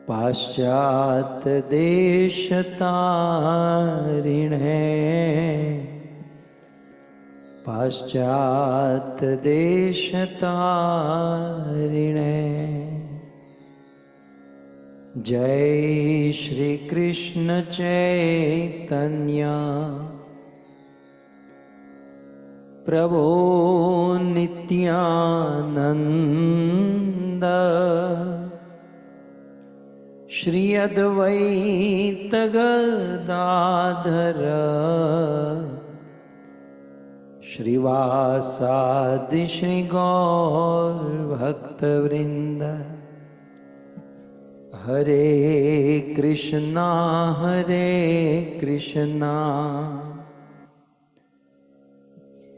पाश्चात देश तारिणे, पाश्चात देश तारिणे। जय श्री कृष्ण चैतन्य प्रभो नित्यानंद, श्री अद्वैत गदाधर श्रीवासादि श्री गौर भक्तवृंद। हरे कृष्णा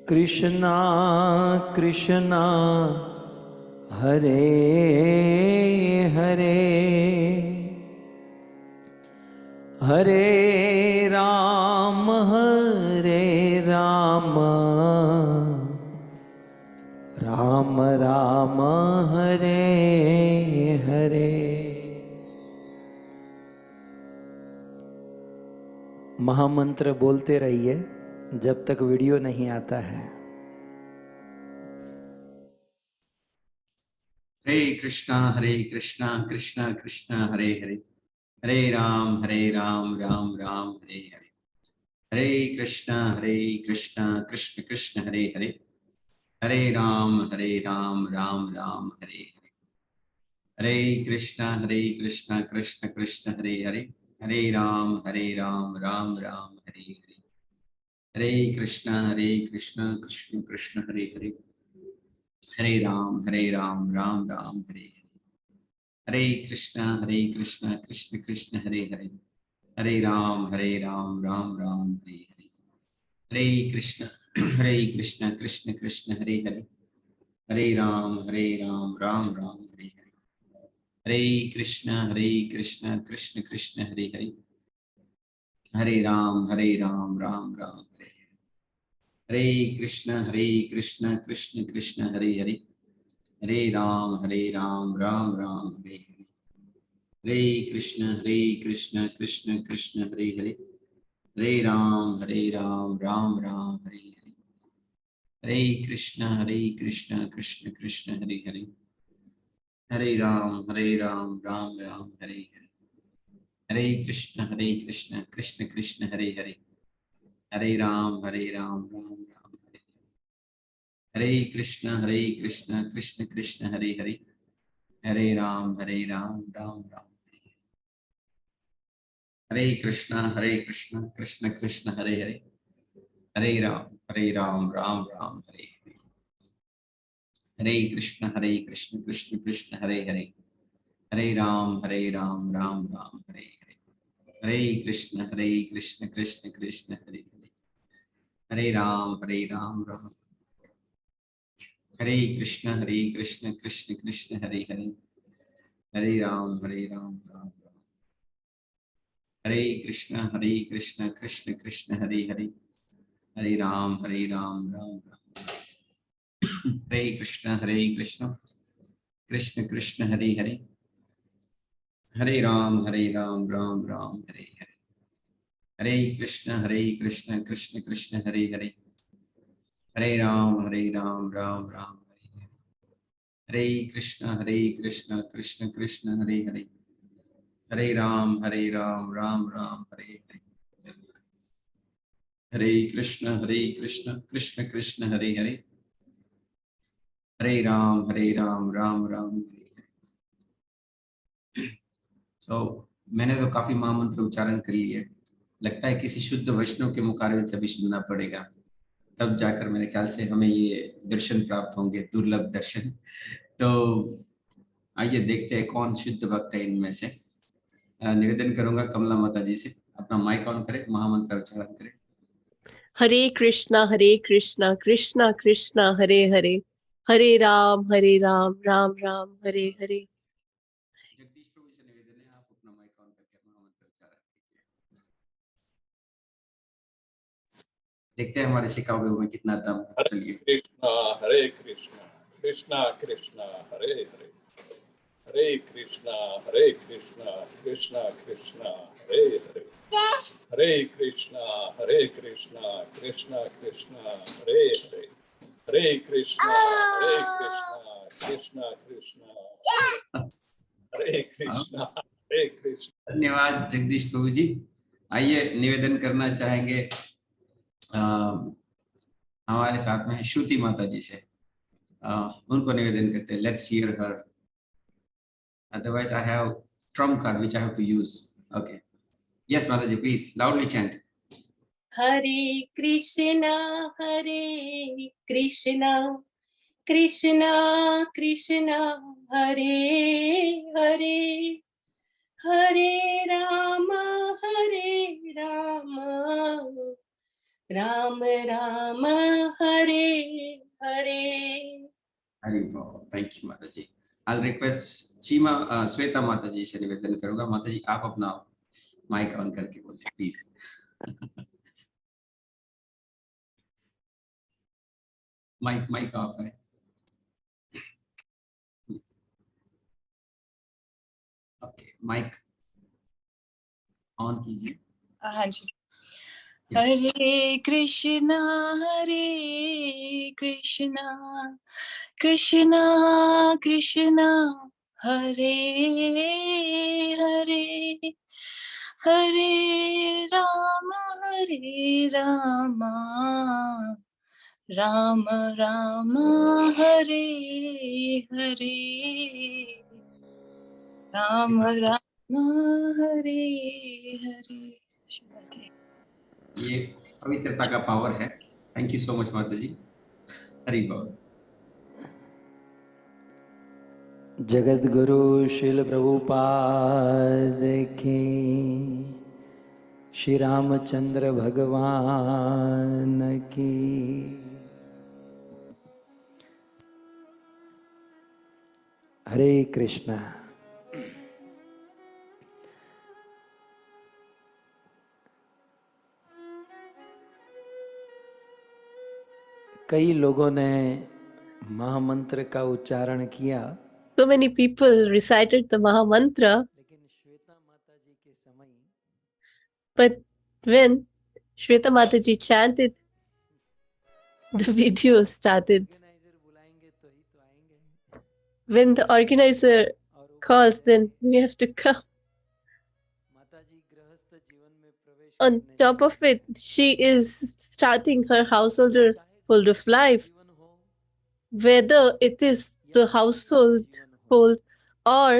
कृष्णा कृष्णा हरे हरे, हरे राम राम राम हरे हरे। महामंत्र बोलते रहिए जब तक वीडियो नहीं आता है। हरे कृष्णा कृष्णा कृष्णा हरे हरे, हरे राम राम राम हरे हरे। हरे कृष्णा कृष्ण कृष्ण हरे हरे, हरे राम राम राम हरे हरे। हरे कृष्णा कृष्ण कृष्ण हरे हरे, हरे राम राम राम हरे हरे। हरे कृष्णा कृष्ण कृष्ण हरे हरे, हरे राम राम राम हरे हरे। हरे कृष्णा कृष्ण कृष्ण हरे हरे, हरे राम राम राम हरे हरे। हरे कृष्ण कृष्ण कृष्ण हरे हरे, हरे राम राम राम हरे हरे। हरे कृष्ण कृष्ण कृष्ण हरे हरे, हरे राम राम राम हरे हरे। हरे कृष्ण कृष्ण कृष्ण हरे हरे, हरे राम राम राम हरे हरे। हरे कृष्ण कृष्ण कृष्ण हरे हरे, हरे राम राम राम हरे हरे। हरे कृष्ण कृष्ण कृष्ण हरे हरे, हरे राम राम राम हरे हरे। हरे कृष्ण कृष्ण कृष्ण हरे हरे, हरे राम राम राम हरे हरे। हरे कृष्ण कृष्ण कृष्ण हरे हरे, हरे राम राम राम हरे हरे। हरे कृष्ण कृष्ण कृष्ण हरे हरे, हरे राम राम राम हरे हरे। हरे कृष्ण कृष्ण कृष्ण हरे हरे, हरे राम राम राम हरे हरे। हरे कृष्ण कृष्ण कृष्ण हरे हरे, हरे राम राम। हरे कृष्ण कृष्ण कृष्ण हरे हरे, हरे राम राम राम। हरे कृष्ण कृष्ण कृष्ण हरे हरे, हरे राम राम राम। हरे कृष्ण कृष्ण कृष्ण हरे हरे, हरे राम राम राम हरे हरे। हरे कृष्ण कृष्ण कृष्ण हरे हरे, हरे राम राम राम हरे हरे। हरे कृष्ण कृष्ण कृष्ण हरे हरे, हरे राम राम राम हरे हरे। हरे कृष्ण कृष्ण कृष्ण हरे हरे, हरे राम राम राम हरे हरे। मैंने तो काफी महामंत्र उच्चारण कर लिए, लगता है किसी शुद्ध वैष्णव के मुखारविंद से भी सुनना पड़ेगा, तब जाकर मेरे ख्याल से हमें ये दर्शन प्राप्त होंगे, दुर्लभ दर्शन। तो आइए देखते हैं कौन शुद्ध भक्त है इनमें से। निवेदन करूंगा कमला माता जी से, अपना माइक ऑन करें, महामंत्र उच्चारण करें। हरे कृष्णा कृष्णा कृष्णा हरे हरे, हरे राम राम राम हरे हरे। जगदीश प्रभु से निवेदन है, आप अपना माइक ऑन करके महामंत्र उच्चारण कीजिए। देखते हैं हमारे शिकागो में कितना दम है। चलिए। कृष्णा कृष्णा कृष्णा हरे हरे, हरे Krishna Krishna Krishna Hare Hare Hare Krishna Krishna Krishna Hare Hare Hare Krishna Krishna Krishna Hare Krishna Hare Krishna. धन्यवाद जगदीश प्रभु जी। आइए निवेदन करना चाहेंगे हमारे साथ में श्रुति माता जी से, उनको निवेदन करते हैं। Let's hear her, otherwise I have trump card which I have to use. Okay, yes माता जी, please loudly chant. Hare Krishna Krishna Krishna Hare Hare Hare Ram Ram Ram Hare Hare. Hari बोल। थैंक यू माता जी। आई रिक्वेस्ट चीमा श्वेता माता जी से निवेदन करूंगा। माता जी आप अपना माइक ऑन करके बोलिए प्लीज। माइक ऑफ है। ओके, माइक ऑन कीजिए। हाँ जी। हरे कृष्णा कृष्णा कृष्णा हरे हरे हरे राम राम राम हरे हरे राम राम हरे हरे। ये पवित्रता का पावर है। थैंक यू सो मच माता जी। हरि बोल। जगत गुरु शिल प्रभुपाद की, श्री रामचंद्र भगवान की। हरे कृष्णा। कई लोगों ने महामंत्र का उच्चारण किया, So many people recited the Maha Mantra, लेकिन श्वेता माता जी के समय but when Shweta Mataji chanted, the video started. Organiser बुलाएंगे तो ही तो आएंगे, When the organizer और वो calls, कहते हैं, then we have to come. माता जी गृहस्थ जीवन में प्रवेश On करने top जा of रहे it, हैं। she is starting her householder चाहे hold of गृहस्थ life, जीवन हो whether it is या the वैवाहिक household जीवन हो, hold or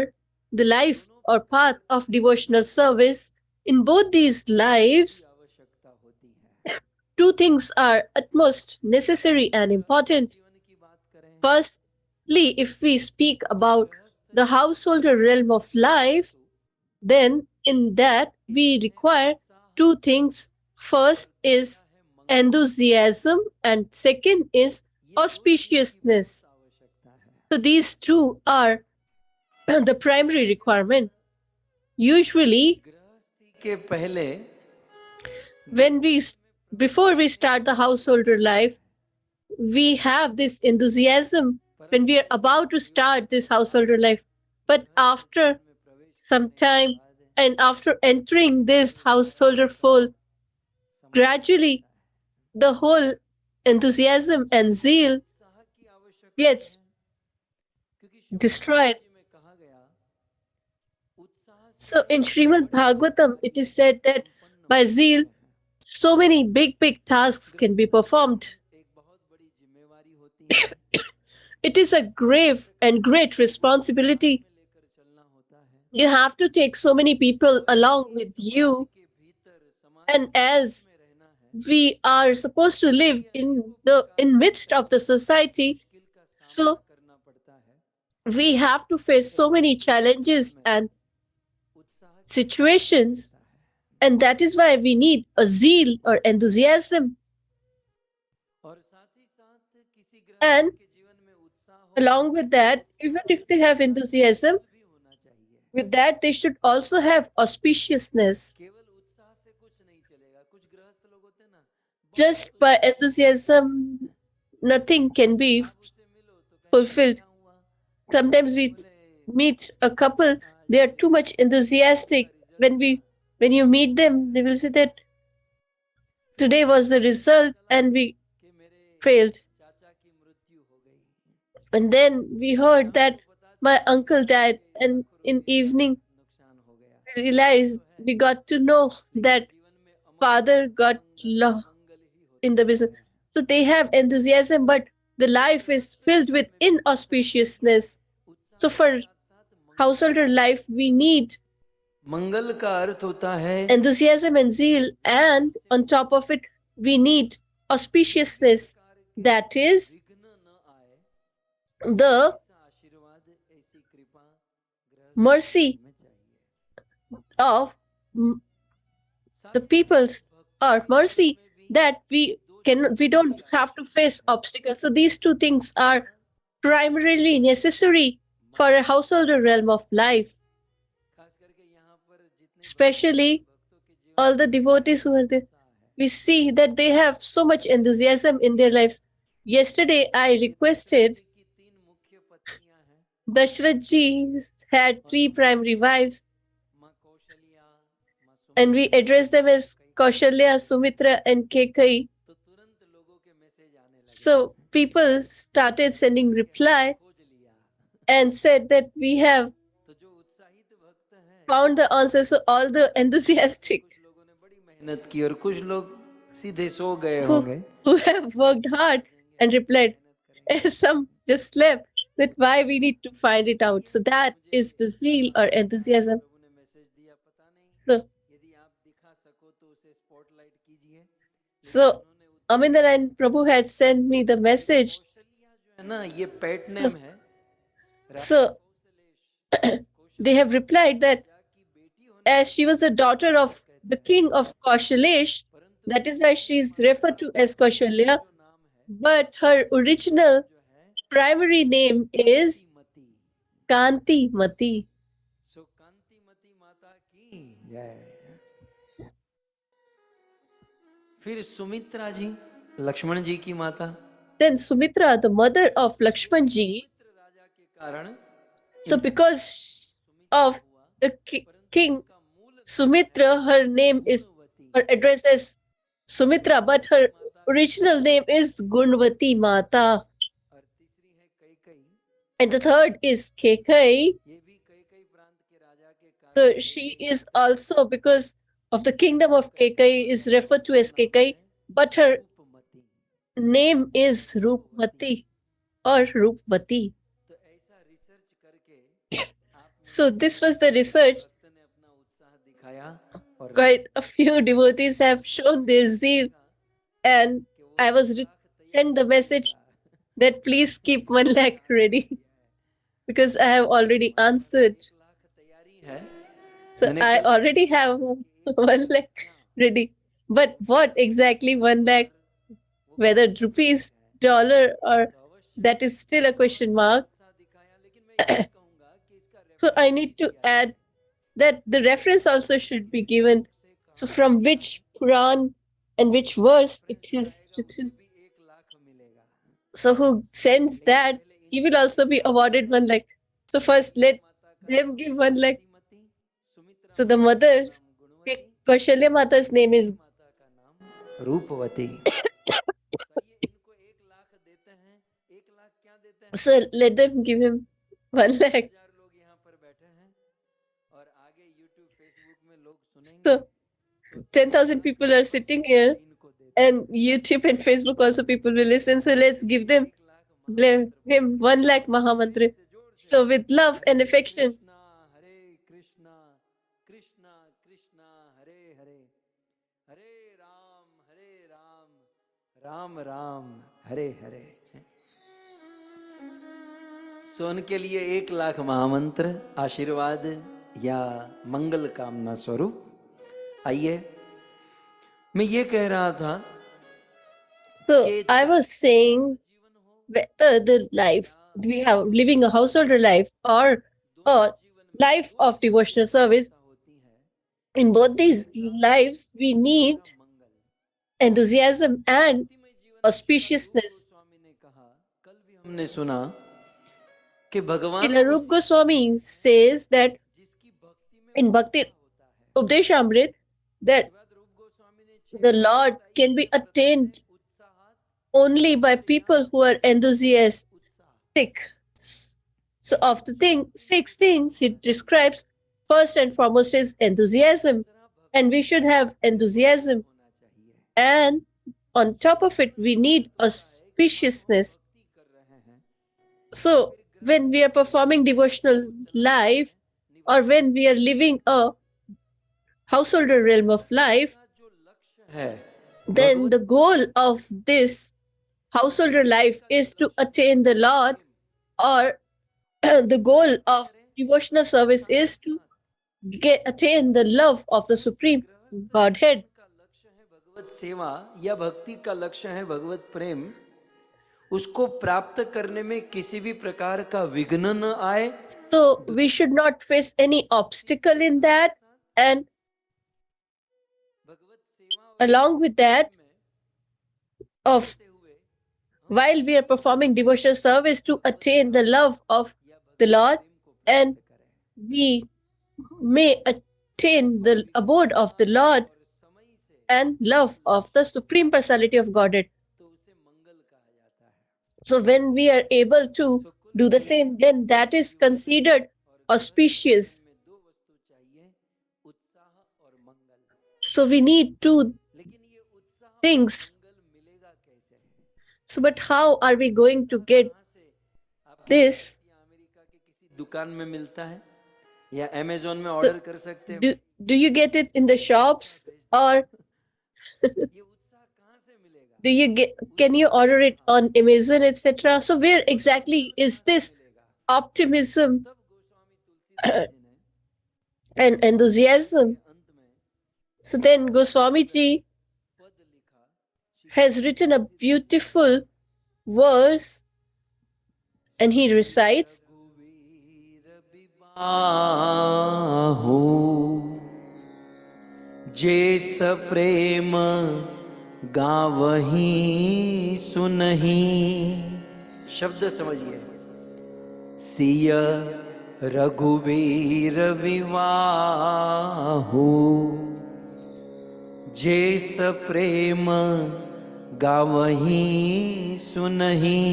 the life दोनों or path प्रकार of devotional service. In both these की lives, आवश्यकता होती है। two things are utmost necessary and important. जीवन की बात करें Firstly, if we speak तो about गृहस्थ the जीवन householder realm of life, then in that we require two things. First is enthusiasm and second is auspiciousness. So these two are the primary requirement. Usually, गृहस्थी के पहले when before we start the householder life, we have this enthusiasm when we are about to start this householder life. But after some time and after entering this householder fold, gradually the whole enthusiasm and zeal gets destroyed. So in Srimad Bhagavatam, it is said that by zeal, so many big tasks can be performed. It is a grave and great responsibility. You have to take so many people along with you. And as we are supposed to live in midst of the society, so we have to face so many challenges and situations, and that is why we need a zeal or enthusiasm. And along with that, even if they have enthusiasm, with that they should also have auspiciousness. Just by enthusiasm, nothing can be fulfilled. Sometimes we meet a couple they are too much enthusiastic. When you meet them, they will say that today was the result and we failed. And then we heard that my uncle died, and in evening we realized, we got to know that father got lost in the business. So they have enthusiasm, but the life is filled with inauspiciousness. So for householder life, we need मंगल का अर्थ होता है enthusiasm and zeal, and on top of it, we need auspiciousness. That is the mercy of the people's, or mercy that we don't have to face obstacles. So these two things are primarily necessary for a householder realm of life. Especially all the devotees who are there, we see that they have so much enthusiasm in their lives. Yesterday, I requested Dashrath ji had 3 primary wives, and we addressed them as Kaushalya, Sumitra, and Kekai. So people started sending reply and said that we have found the answers. So all the enthusiastic मेहनत की और कुछ लोग सीधे सो गए who, होंगे who have worked hard and replied, some just slept, that why we need to find it out. So that is the zeal or enthusiasm. So, so Aminarayan Prabhu had sent me the message. है ना ये pet name है So they have replied that as she was the daughter of the king of Kaushalesh, that is why she is referred to as Kaushalya, but her original primary name is Kanti Mati. सो कांतिमती माता की जय फिर सुमित्रा जी लक्ष्मण जी की माता Then Sumitra, the mother of Lakshmanji, राजा के कारण so because of the king Sumitra, her name is, her address is Sumitra, but her original name is Gunvati Mata. और तीसरी है Kaikeyi And the third is Kekai. ये भी कैकई प्रांत के राजा के कारण So she is also, because of the kingdom of Kekai, is referred to as Kekai, but her Roopmati name is Rupmati or Rupvati. तो ऐसा रिसर्च करके So this was the research. भक्त ने अपना उत्साह दिखाया और Quite a few devotees have shown their zeal, and I was sent the message that please keep 1 lakh ready because I have already answered. 1 lakh तैयारी है So मैंने I कल already have 1 lakh ready. But what exactly 1 lakh, whether rupees, dollar, or that is still a question mark. उत्साह दिखाया लेकिन मैं ये कहूंगा कि इसका So I need to add that the reference also should be given. So from which Puran and which verse it is written. भी 1 लाख मिलेगा So who sends that, he will also be awarded 1 lakh. So first let them give 1 lakh. मती Sumitra So the mother, Gunwati Kaushalya Mata's name is, माता का नाम रूपवती बताइए इनको 1 लाख देते हैं 1 लाख क्या देते हैं so let them give him 1 lakh. 1000 लोग यहाँ पर बैठे हैं और आगे YouTube Facebook में लोग सुनेंगे So 10,000 people are sitting here, इनको देते and YouTube and Facebook also people will listen. So let's give them, him 1 lakh Mahamantra. So with love and affection, Krishna Krishna Krishna Hare Hare Hare Ram Ram Ram Hare हरे सो उनके लिए 1 लाख महामंत्र आशीर्वाद या मंगल कामना स्वरूप आइए मैं ये कह रहा था so I was saying whether the life we have living a householder life or life of devotional service, in both these lives we need enthusiasm and auspiciousness. स्वामी ने कहा कल भी हमने सुना कि भगवान Srila Rup Goswami says that in Bhakti Updeshamrit that the Lord can be attained only by people who are enthusiastic. So, of the 6 things he describes, first and foremost is enthusiasm, and we should have enthusiasm. And on top of it, we need auspiciousness. So, when we are performing devotional life, or when we are living a householder realm of life, then the goal of this householder life is to attain the Lord, or the goal of devotional service is to attain the love of the Supreme Godhead. भगवत सेवा या भक्ति का लक्ष्य है भगवत प्रेम, उसको प्राप्त करने में किसी भी प्रकार का विघ्न न आए. So we should not face any obstacle in that, and along with that, of while we are performing devotional service to attain the love of the Lord, and we may attain the abode of the Lord and love of the Supreme Personality of Godhead. So when we are able to do the same, then that is considered auspicious. So we need 2 things. So, but how are we going to get this? दुकान में मिलता है या Amazon में order कर सकते हैं. Do you get it in the shops, or do you can you order it on Amazon, etc.? So where exactly is this optimism and enthusiasm? So then Goswami Ji has written a beautiful verse, and he recites, जैस प्रेम गावही सुनही. शब्द समझिए. सिय रघुवीर विवाहु, जैस प्रेम गावही सुनही.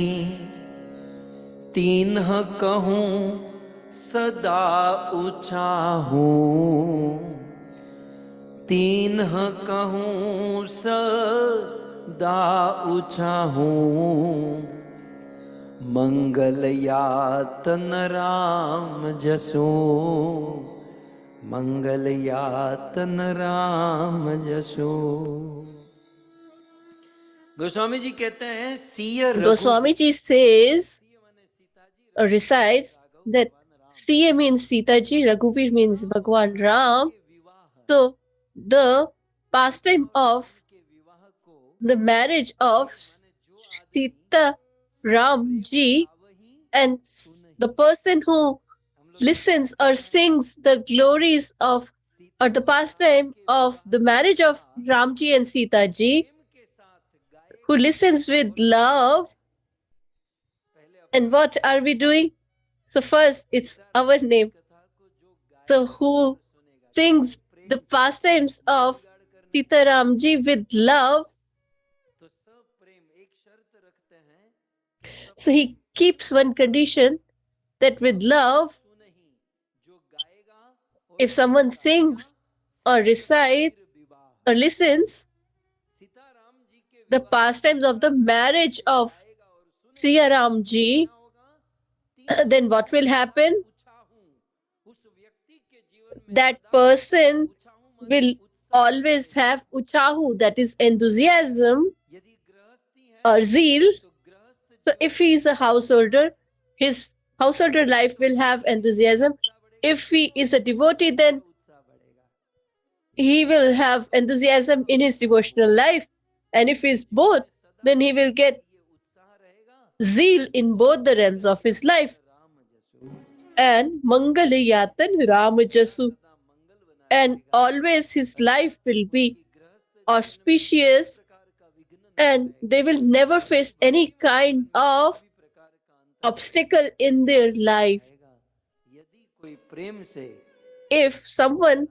तीन्ह कहूँ सदा उचाहूँ, तीन्ह कहूँ सदा उचाहूँ. मंगल यातन राम जसो, मंगल यातन राम जसो. गोस्वामी जी कहते हैं सिय Goswami Ji says, or recites, that Siya means Sita Ji, Raghuvir means Bhagwan Ram. So the pastime of the marriage of Sita Ram Ji, and the person who listens or sings the glories of, or the pastime of the marriage of Ramji and Sita Ji, who listens with love. And what are we doing? So first, it's our name. So who sings the pastimes of Sita Ramji with love? So he keeps one condition, that with love, if someone sings or recites or listens the pastimes of the marriage of Siya Ramji, then what will happen? That person will always have uchahu, that is enthusiasm or zeal. So if he is a householder, his householder life will have enthusiasm. If he is a devotee, then he will have enthusiasm in his devotional life. And if he is both, then he will get zeal in both the realms of his life. And Mangalayatan Ramajasu. And always his life will be auspicious, and they will never face any kind of obstacle in their life. यदि कोई प्रेम से if someone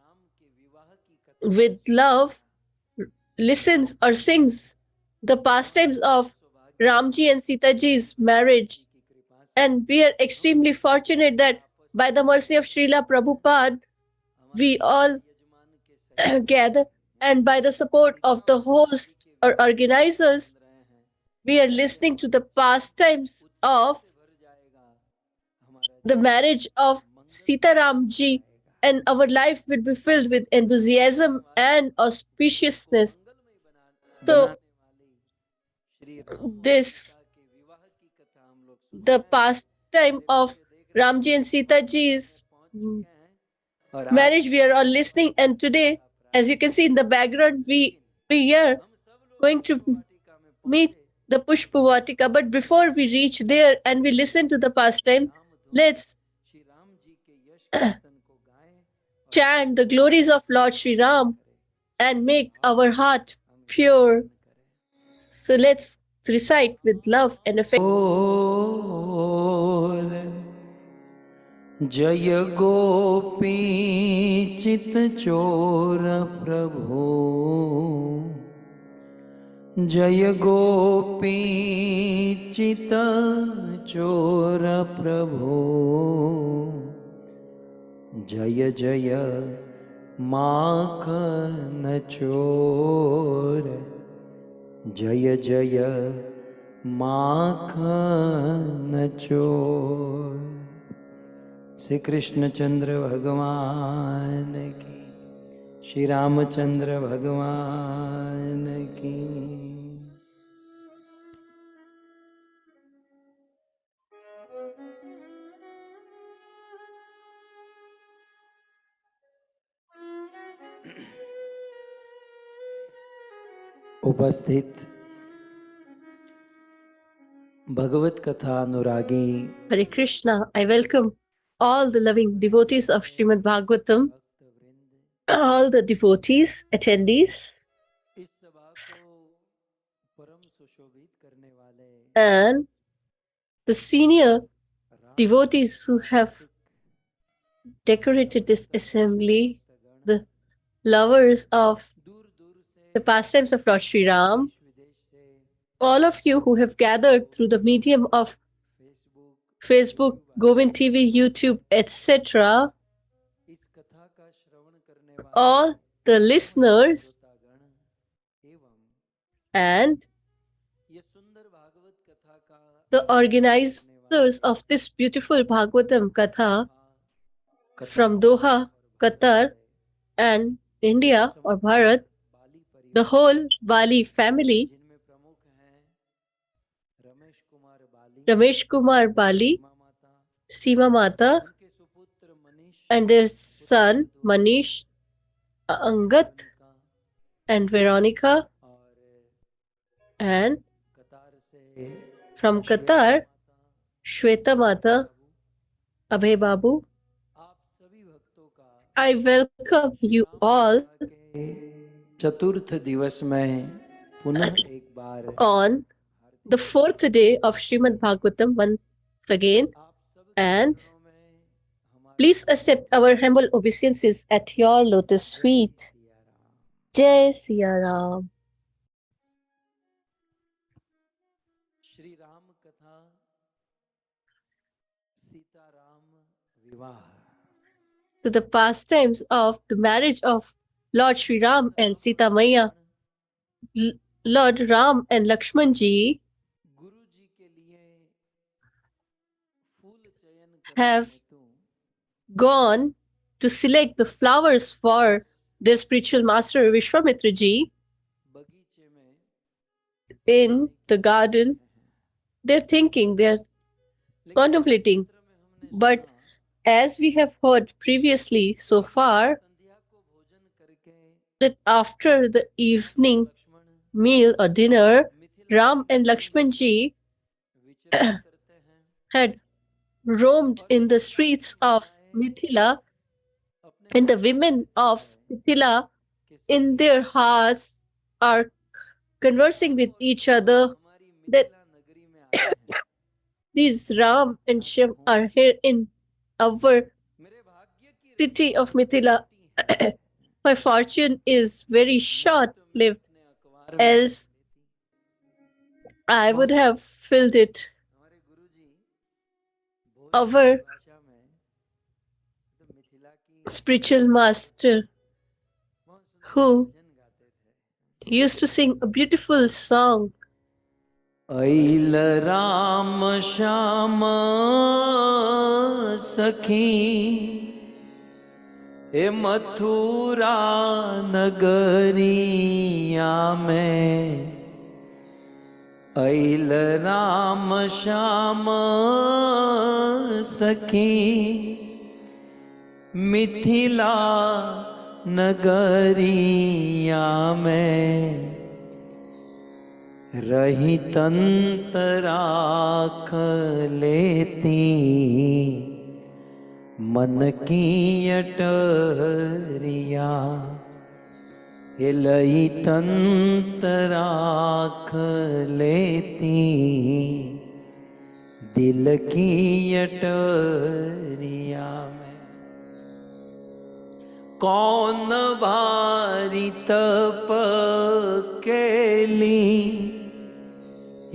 with love listens or sings the pastimes of Ramji and Sita ji's marriage. And we are extremely fortunate that by the mercy of Srila Prabhupada, we all gather, and by the support of the host or organizers, we are listening to the pastimes of the marriage of Sita Ramji, and our life will be filled with enthusiasm and auspiciousness. So, this the pastime of Ramji and Sita ji's marriage we are all listening, and today, as you can see in the background, we are going to meet the Pushpavatika. But before we reach there and we listen to the pastime, let's chant the glories of Lord Sri Ram and make our heart pure. So let's recite with love and affection. जय गोपी चित चोर प्रभु, जय गोपी चित चोर प्रभु, जय जय माखन चोर, जय जय माखन चोर। श्री कृष्णचंद्र भगवान की, श्री रामचंद्र भगवान की। उपस्थित भगवत कथा अनुरागी Hare Krishna, I welcome all the loving devotees of Srimad Bhagavatam, all the devotees, attendees, इस सभा को परम सुशोभित करने वाले and the senior devotees who have decorated this assembly, the lovers of the pastimes of Lord Sri Ram, all of you who have gathered through the medium of Facebook, Govind TV, YouTube, etc., all the listeners, and the organizers of this beautiful Bhagavatam Katha from Doha, Qatar, and India or Bharat, the whole Bali family, Ramesh Kumar Bali, Seema Mata, and their son Manish, Angat, and Veronica, and from Qatar, Shweta Mata, Abhay Babu. I welcome you all चतुर्थ दिवस में पुनः एक बार on the fourth day of Srimad Bhagavatam once again, and please accept our humble obeisances at your lotus feet. Jai Siya Ram. Shri Ram कथा सीता राम विवाह। To the pastimes of the marriage of Lord Sri Ram and Sita Maya, Lord Ram and Lakshman ji have gone to select the flowers for their spiritual master Vishwamitra ji in the garden. They're thinking, they're contemplating. But as we have heard previously so far, that after the evening meal or dinner, Ram and Lakshman ji had roamed in the streets of Mithila, and the women of Mithila in their hearts are conversing with each other that these Ram and Shyam are here in our city of Mithila, my fortune is very short-lived, else I would have filled it. Our spiritual master, who used to sing a beautiful song, ऐल राम श्याम सखी ए मथुरा नगरिया में ऐल राम श्याम सखी मिथिला नगरिया में रही तंतराख लेती मन की अटरिया हिलई तंतराख लेती दिल की अटरिया में कौन भारी तप केली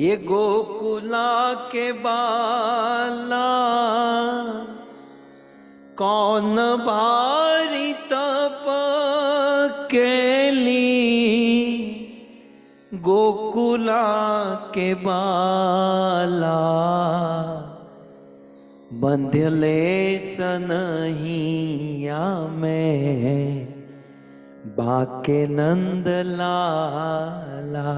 ये गोकुला के बाला कौन भारी तप केली गोकुला के बाला बंधले सनहिया में बाके नंद लाला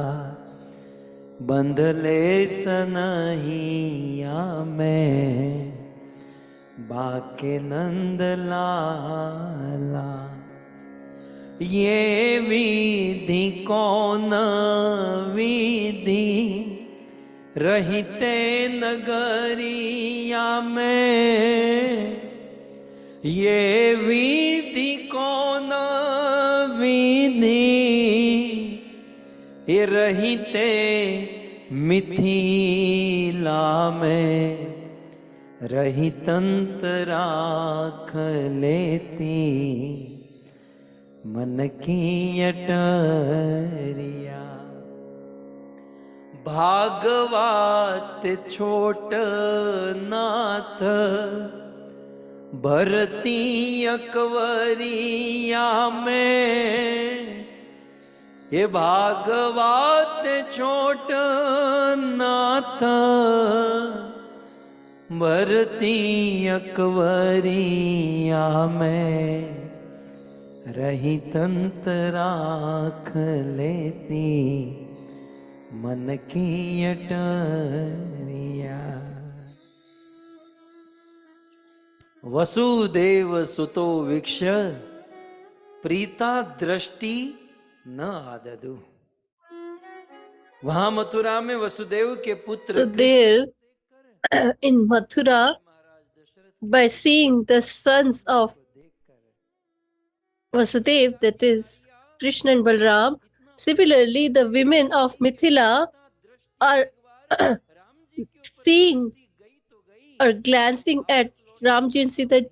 बंधले सनहिया में बाके नंद लाला ये विधि कौन विधि रहते नगरिया में ये विधि कौन विधि ये रहते मिथिला में रही तंतराख लेती मन की अटरिया भागवत छोट नाथ भरती अकवरिया में ये भागवत छोट नाथ भरती अकवरिया में रही तंतराख लेती मन की अटरिया वसुदेव सुतो वीक्ष प्रीता दृष्टि न आददु। वहां मथुरा में वसुदेव के पुत्र so there in Mathura, by seeing the sons of Vasudev, that is Krishna and Balram, similarly the women of Mithila are seeing or glancing at Ramji and Sita,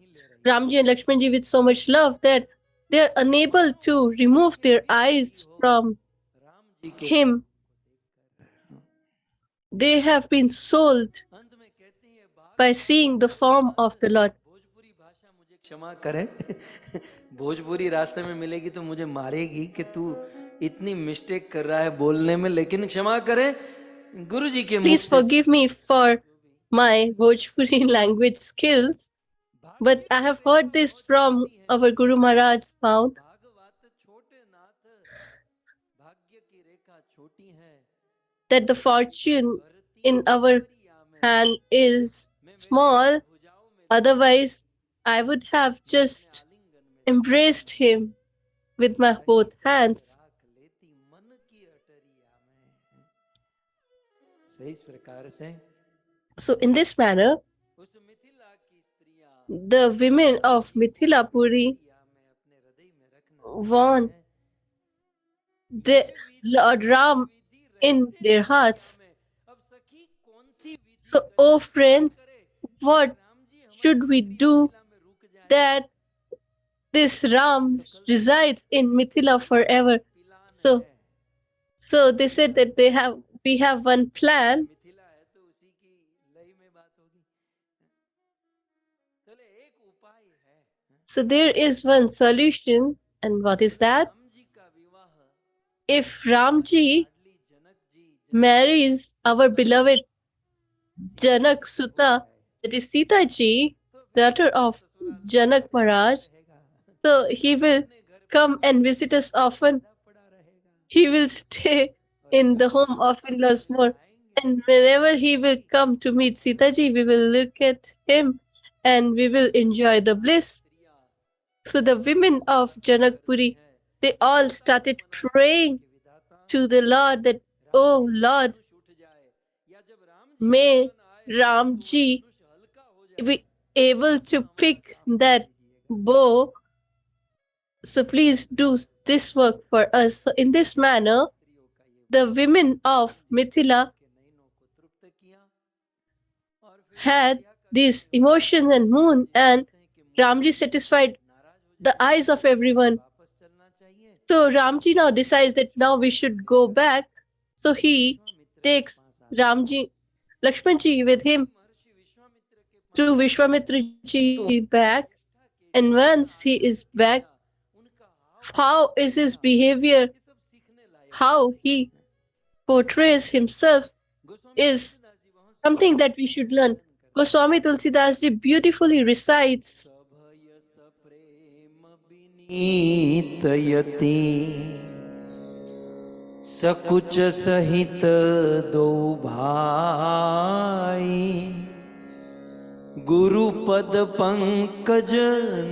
Ramji and Lakshmanji with so much love that they are unable to remove their eyes from him. They have been sold by seeing the form of the Lord. क्षमा करें भोजपुरी रास्ते में मिलेगी तो मुझे मारेगी कि तू इतनी मिस्टेक कर रहा है बोलने में, लेकिन क्षमा करें गुरुजी के मुख से। Please forgive me for my Bhojpuri language skills, but I have heard this from our Guru Maharaj's mouth that the fortune in our hand is small, otherwise I would have just embraced him with my both hands. So in this manner, the women of Mithilapuri want the Lord Ram in their hearts. So, oh friends, what should we do that this Ram resides in Mithila forever. So they said that we have one plan. Mithila है तो उसी की लय में बात होगी. चले एक उपाय है. So there is one solution, and what is that? Ram ji का विवाह If Ramji Ladli Janak ji marries our beloved Janak Suta, that is Sita ji, daughter of Janak Maharaj, so he will come and visit us often. He will stay in the home of in-laws more. And whenever he will come to meet Sita ji, we will look at him and we will enjoy the bliss. So the women of Janakpuri, they all started praying to the Lord that, oh Lord, may Ramji be able to pick that bow. So please do this work for us. So in this manner, the women of Mithila had these emotions and moon, and Ramji satisfied the eyes of everyone. So Ramji now decides that now we should go back. So he takes Ramji, Lakshmanji with him to Vishwamitra ji back. And once he is back, how is his behavior, how he portrays himself is something that we should learn. Goswami Tulsidas ji beautifully recites, सकुच सहित दो भाई गुरु पद पंकज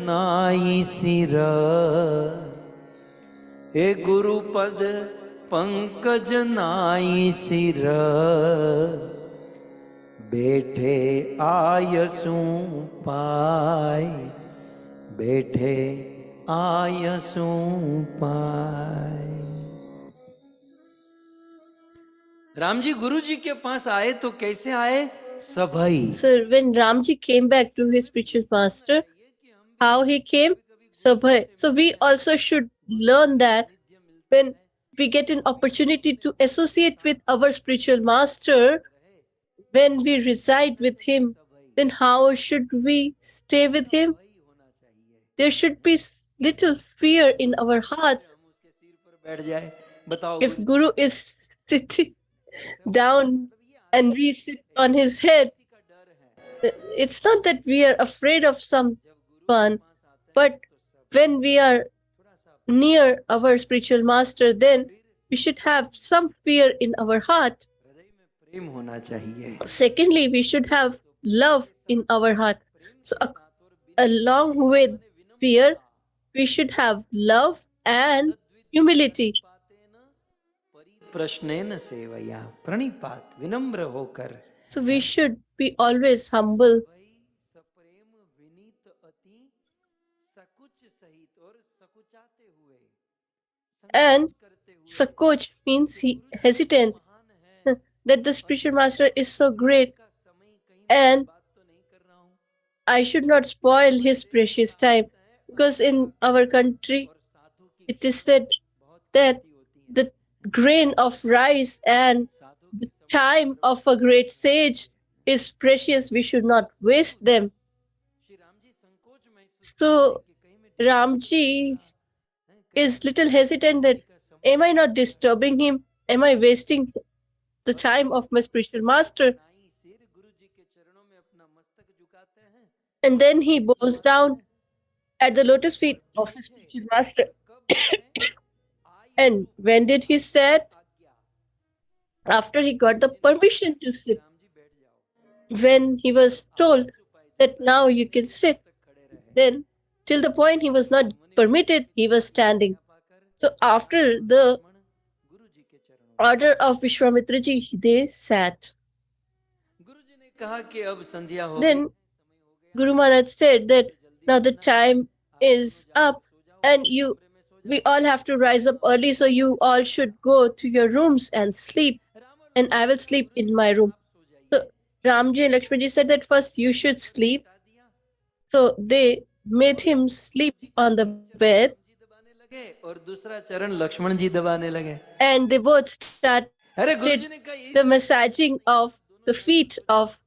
नाई सिर हे गुरु पद पंकज नाई सिर बैठे आयसू पाय बैठे आयसू पाय. राम जी गुरु जी के पास आए तो कैसे आए? सभई. so when Ramji came back to his spiritual master, how he came? Sabhai. So we also should learn that when we get an opportunity to associate with our spiritual master, when we reside with him, then how should we stay with him? There should be little fear in our hearts. If Guru is sitting down and we sit on his head, it's not that we are afraid of someone, but when we are near our spiritual master, then we should have some fear in our heart. Secondly, we should have love in our heart. So along with fear, we should have love and humility. प्रश्नेन सेवया प्रणिपात विनम्र होकर. So we should be always humble. सप्रेम विनीत अति सकुच सहित और सकुचाते हुए. And sakoch means he hesitant that the spiritual master is so great and I should not spoil his precious time, because in our country it is said that the grain of rice and the time of a great sage is precious. We should not waste them. So Ramji is little hesitant that am I not disturbing him? Am I wasting the time of my spiritual master? And then he bows down at the lotus feet of his spiritual master. And when did he sit? After he got the permission to sit. When he was told that now you can sit, then till the point he was not permitted, he was standing. So after the order of Vishwamitra ji, they sat. Then Guru Maharaj said that now the time is up and we all have to rise up early, so you all should go to your rooms and sleep, and I will sleep in my room. So Ramji and Lakshmanji said that first you should sleep. So they made him sleep on the bed, और दूसरा चरण लक्ष्मण जी दबाने लगे। and they both started अरे गुरुजी ने कहा the massaging of the feet of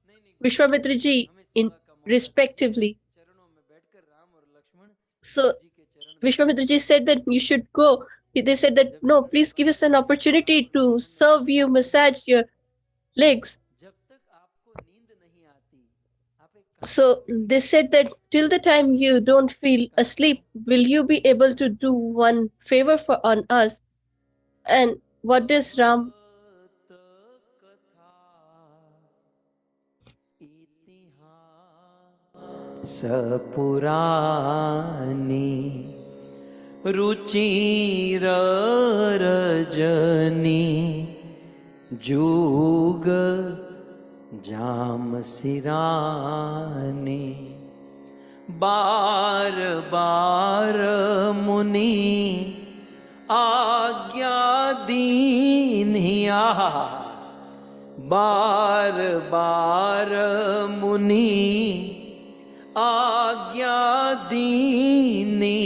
Vishwamitra ji in respectively. चरणों में बैठकर राम और Lakshman So Vishwamitra ji said that you should go. They said that no, please give us an opportunity to serve you, massage your legs. जब तक आपको नींद नहीं आती आप एक So they said that till the time you don't feel asleep, will you be able to do one favor for on us? And what does Ram? सपुरानी Ruchir Rajni जुग जाम सिरानी बार बार मुनि आज्ञा दीनिया बार बार मुनि आज्ञा दीनी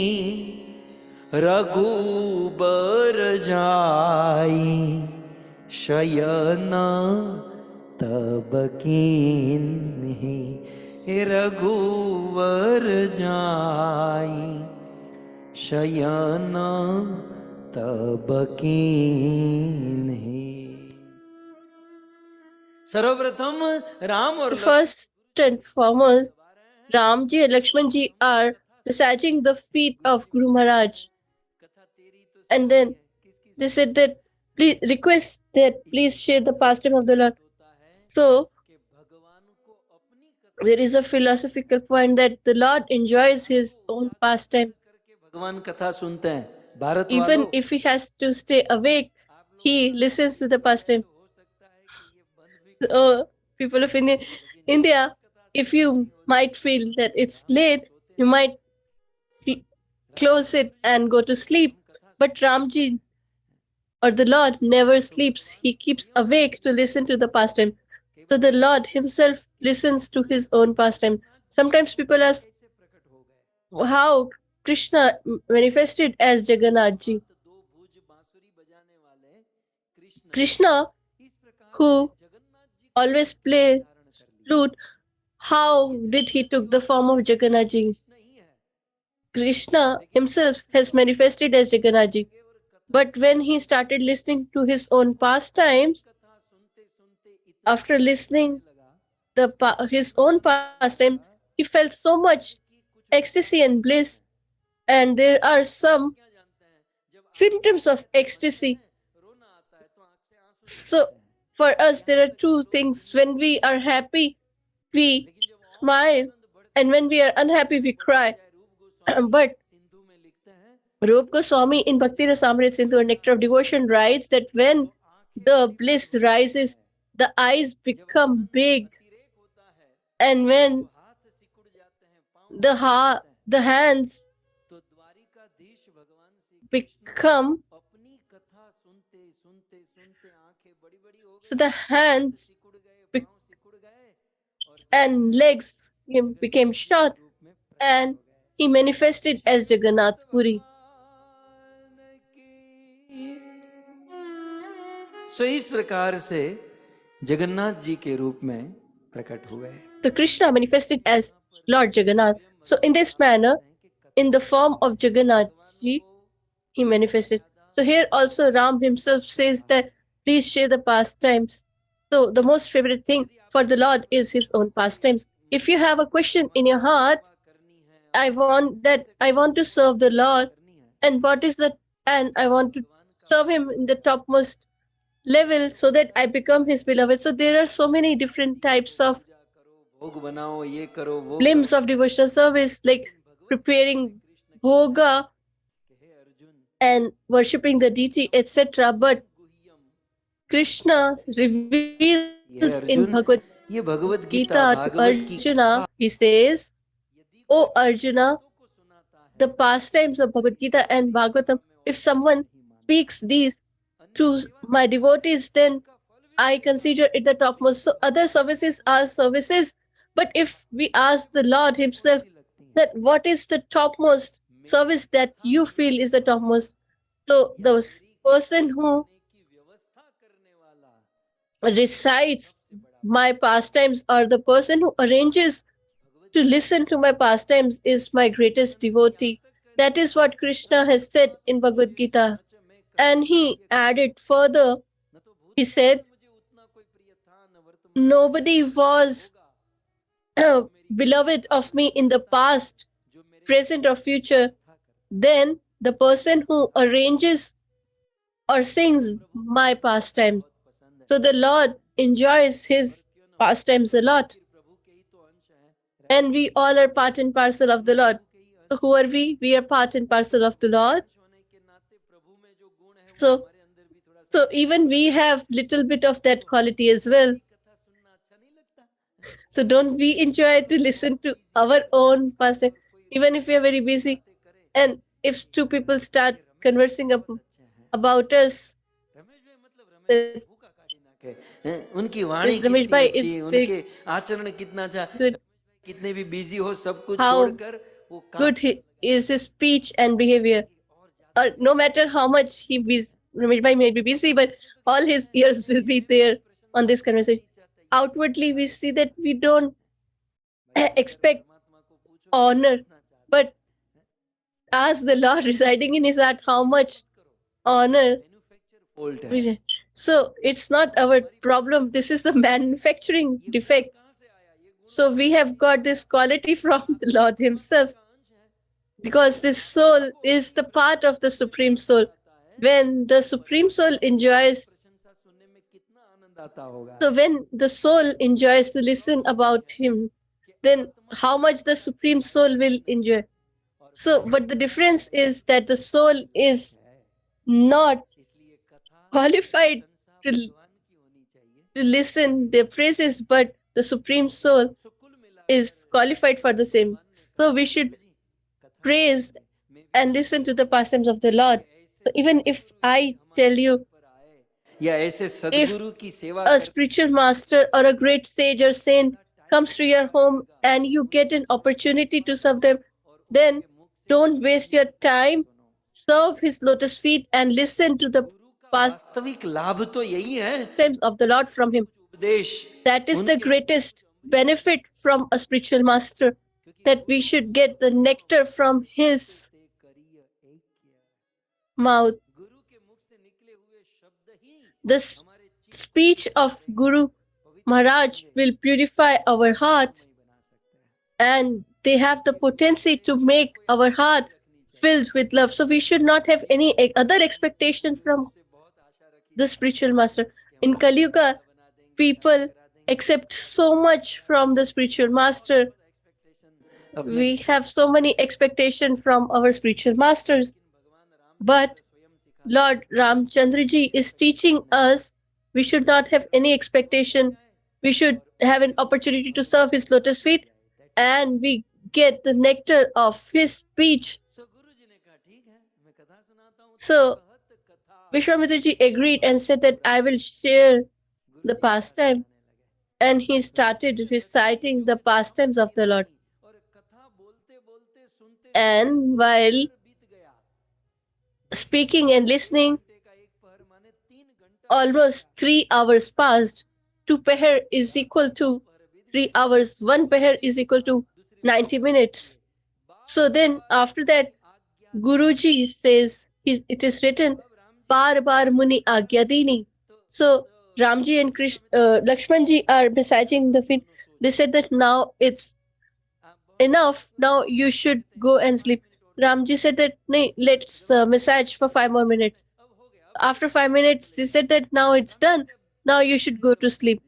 रघुबर जाई शयन तब कीन्ही रघुवर जाई शयन तब कीन्ही। सर्वप्रथम राम और First and foremost, Ramji and Lakshmanji are massaging the feet of Guru Maharaj. And then they said that please request that please share the pastime of the Lord. So there is a philosophical point that the Lord enjoys his own pastime. भगवान कथा सुनते हैं Bharat Even वालों। if he has to stay awake, he listens to the pastime. People of India, if you might feel that it's late, you might close it and go to sleep. But Ramji or the Lord never sleeps. He keeps awake to listen to the pastime. So the Lord himself listens to his own pastime. Sometimes people ask how Krishna manifested as Jagannath ji. Krishna, who always plays flute, how did he took the form of Jagannath ji? Krishna himself has manifested as Jagannath ji. But when he started listening to his own pastimes, after listening his own pastime, he felt so much ecstasy and bliss. And there are some symptoms of ecstasy. So for us, there are two things. When we are happy, we smile, and when we are unhappy, we cry. But Rup Goswami in Bhakti Rasamrita Sindhu, Nectar of Devotion, writes that when the bliss rises, the eyes become big, and when the hands become, so the hands and legs became short, and he manifested as Jagannath Puri. So इस प्रकार से जगन्नाथ जी के रूप में प्रकट हुए। So Krishna manifested as Lord Jagannath. So in this manner, in the form of Jagannath ji, he manifested. So here also Ram himself says that please share the pastimes. So the most favorite thing for the Lord is his own pastimes. If you have a question in your heart, I want to serve the Lord, and I want to serve him in the topmost level so that I become his beloved. So there are so many different types of limbs of devotional service, like preparing bhoga and worshipping the deity, etc. But Krishna reveals in Bhagavad Gita to Arjuna, he says, "O Arjuna, the pastimes of Bhagavad Gita and Bhagavatam, if someone speaks these to my devotees, then I consider it the topmost." So other services are services, but if we ask the Lord himself, that what is the topmost service that you feel is the topmost. So the person who recites my pastimes or the person who arranges to listen to my pastimes is my greatest devotee. That is what Krishna has said in Bhagavad Gita. And he added further, he said, nobody was beloved of me in the past, present, or future. Then the person who arranges or sings my pastimes. So the Lord enjoys his pastimes a lot. And we all are part and parcel of the Lord. So who are we? We are part and parcel of the Lord. So, so even we have little bit of that quality as well. So don't we enjoy to listen to our own pastime, even if we are very busy. And if two people start conversing about us, that उनकी वाणी is Ramesh कितनी Bhai अच्छी is है, very उनके आचरण कितना अच्छा, good. कितने भी बिजी हो सब कुछ How छोड़कर वो काम good is his speech and behavior. Or no matter how much Ramesh Bhai may be busy, but all his ears will be there on this conversation. Outwardly, we see that we don't expect honor, but ask the Lord residing in his heart how much honor fault है. we have. So it's not our problem. This is the manufacturing defect. So we have got this quality from the Lord himself, because this soul is the part of the Supreme Soul. When the Supreme Soul enjoys, so when the soul enjoys to listen about him, then how much the Supreme Soul will enjoy. So, but the difference is that the soul is not qualified to, to listen their praises, but the Supreme Soul is qualified for the same. So we should praise and listen to the pastimes of the Lord. So even if I tell you, या ऐसे if सदगुरु की सेवा a spiritual master or a great sage or saint comes to your home and you get an opportunity to serve them, then don't waste your time. Serve his lotus feet and listen to the वास्तविक लाभ तो यही है, pastimes of the Lord from him. उपदेश That is the greatest benefit from a spiritual master, that we should get the nectar from his mouth. The speech of Guru Maharaj will purify our heart, and they have the potency to make our heart filled with love. So we should not have any other expectation from the spiritual master. In Kali Yuga, people accept so much from the spiritual master. We have so many expectations from our spiritual masters. But Lord Ramchandraji is teaching us we should not have any expectation. We should have an opportunity to serve his lotus feet, and we get the nectar of his speech. So Vishwamitraji agreed and said that I will share the pastime, and he started reciting the pastimes of the Lord. And while speaking and listening, almost 3 hours passed. 2 pair is equal to 3 hours. 1 pair is equal to 90 minutes. So then after that, Guruji says, it is written, Bar Bar Muni Agyadini. So Ramji and Lakshmanji are massaging the feet. They said that now it's enough. Now you should go and sleep. Ramji said that, nee, let's massage for 5 more minutes. After 5 minutes, he said that now it's done. Now you should go to sleep.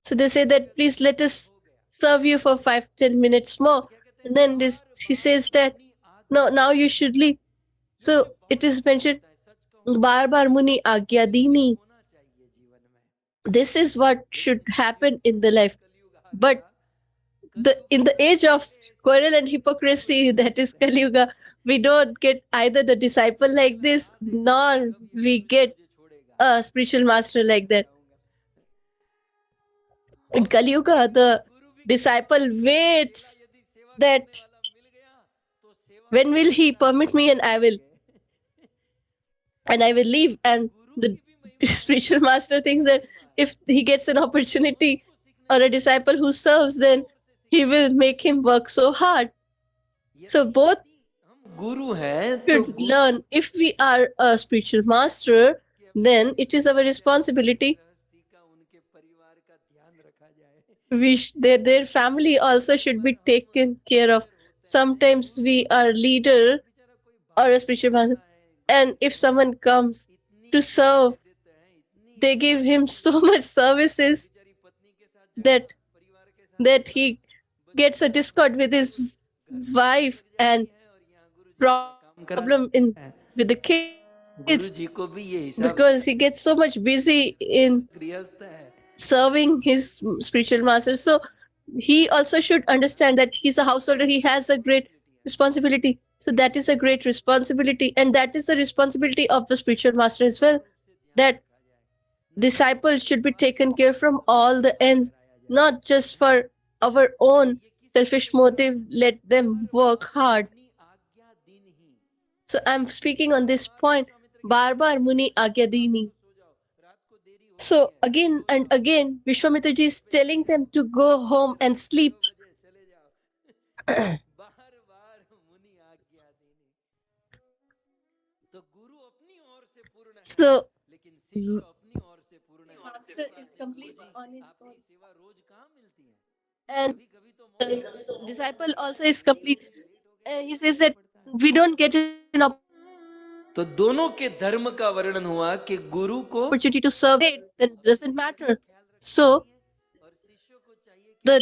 So they say that please let us serve you for 5-10 minutes more. And then he says that no, now you should leave. So it is mentioned, Bar Bar Muni Agyadini. This is what should happen in the life. But in the age of quarrel and hypocrisy, that is Kali Yuga, we don't get either the disciple like this, nor we get a spiritual master like that. In Kali Yuga, the disciple waits that when will he permit me, and I will leave. And the spiritual master thinks that if he gets an opportunity or a disciple who serves, then he will make him work so hard. So both गुरु हैं तो should learn. If we are a spiritual master, then it is our responsibility. Their family also should be taken care of. Sometimes we are leader or a spiritual master, and if someone comes to serve, they give him so much services that he gets a discord with his wife and problem in with the kids, गुरु जी को भी ये हिसाब because he gets so much busy in गृहस्थ है serving his spiritual master. So he also should understand that he's a householder, he has a great responsibility. So that is a great responsibility, and that is the responsibility of the spiritual master as well, that disciples should be taken care from all the ends, not just for our own selfish motive, let them work hard. So I'm speaking on this point, bar bar muni agya dini. So again and again, Vishwamitra ji is telling them to go home and sleep. So master is complete on his own, and the disciple also is complete. He says that we don't get an तो दोनों के धर्म का वर्णन हुआ कि गुरु को opportunity to serve, then it doesn't matter. So the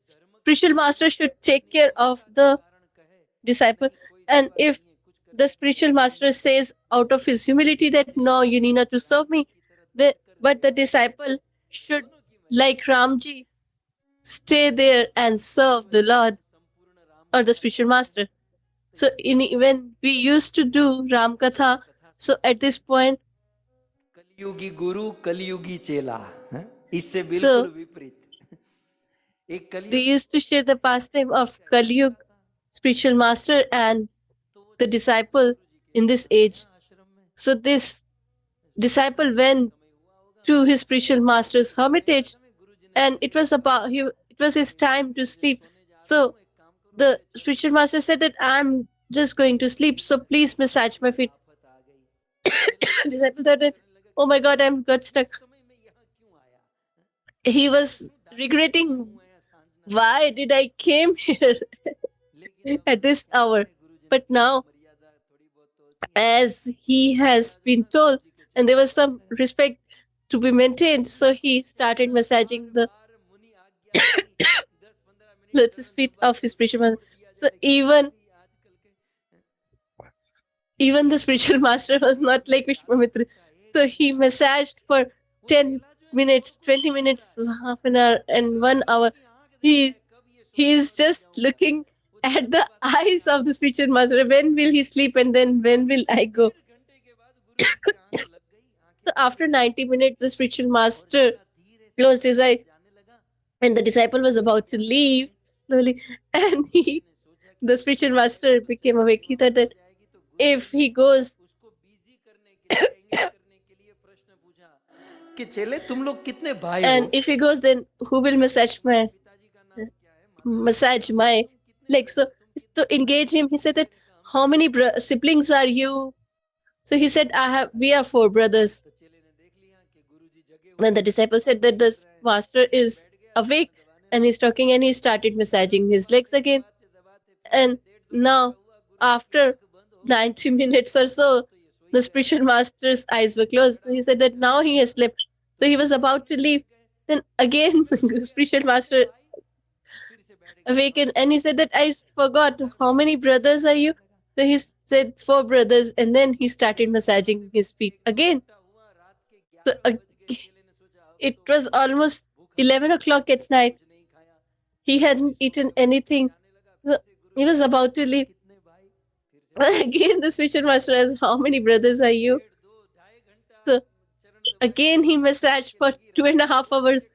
spiritual master should take care of the disciple, and if the spiritual master says out of his humility that no, you need not to serve me, but the disciple should, like Ramji, stay there and serve the Lord or the spiritual master. So when we used to do Ram Katha, so at this point, कलयुगी गुरु कलयुगी चेला हैं? इससे बिल्कुल विपरीत एक they कलयुग used to share the pastime of Kali Yuga spiritual master and the disciple in this age. So this disciple went to his spiritual master's hermitage, and it was his time to sleep. So the spiritual master said that I'm just going to sleep, so please massage my feet. Disciple thought that, oh my god, I'm got stuck. He was regretting, why did I came here at this hour? But now, as he has been told, and there was some respect to be maintained, so he started massaging the lotus feet of his spiritual master. So even the spiritual master was not like Vishwamitra. So he massaged for 10 minutes, 20 minutes, half an hour, and 1 hour. He is just looking at the eyes of the spiritual master. When will he sleep, and then when will I go? So after 90 minutes, the spiritual master closed his eye, and the disciple was about to leave slowly, and the spiritual master became awake. He thought that if he goes, कि चले तुम लोग कितने भाई and हो if he goes, then who will massage my legs? So to engage him, he said that, how many siblings are you? So he said, we are 4 brothers. Then the disciple said that the master is awake and he's talking, and he started massaging his legs again. And now, after 90 minutes or so, the spiritual master's eyes were closed. He said that now he has slept. So he was about to leave. Then again, the spiritual master awakened, and he said that, I forgot, how many brothers are you? So he said 4 brothers, and then he started massaging his feet again. So it was almost 11 o'clock at night. He hadn't eaten anything. So he was about to leave. Again, the spiritual master asked, how many brothers are you? So again, he massaged for 2.5 hours.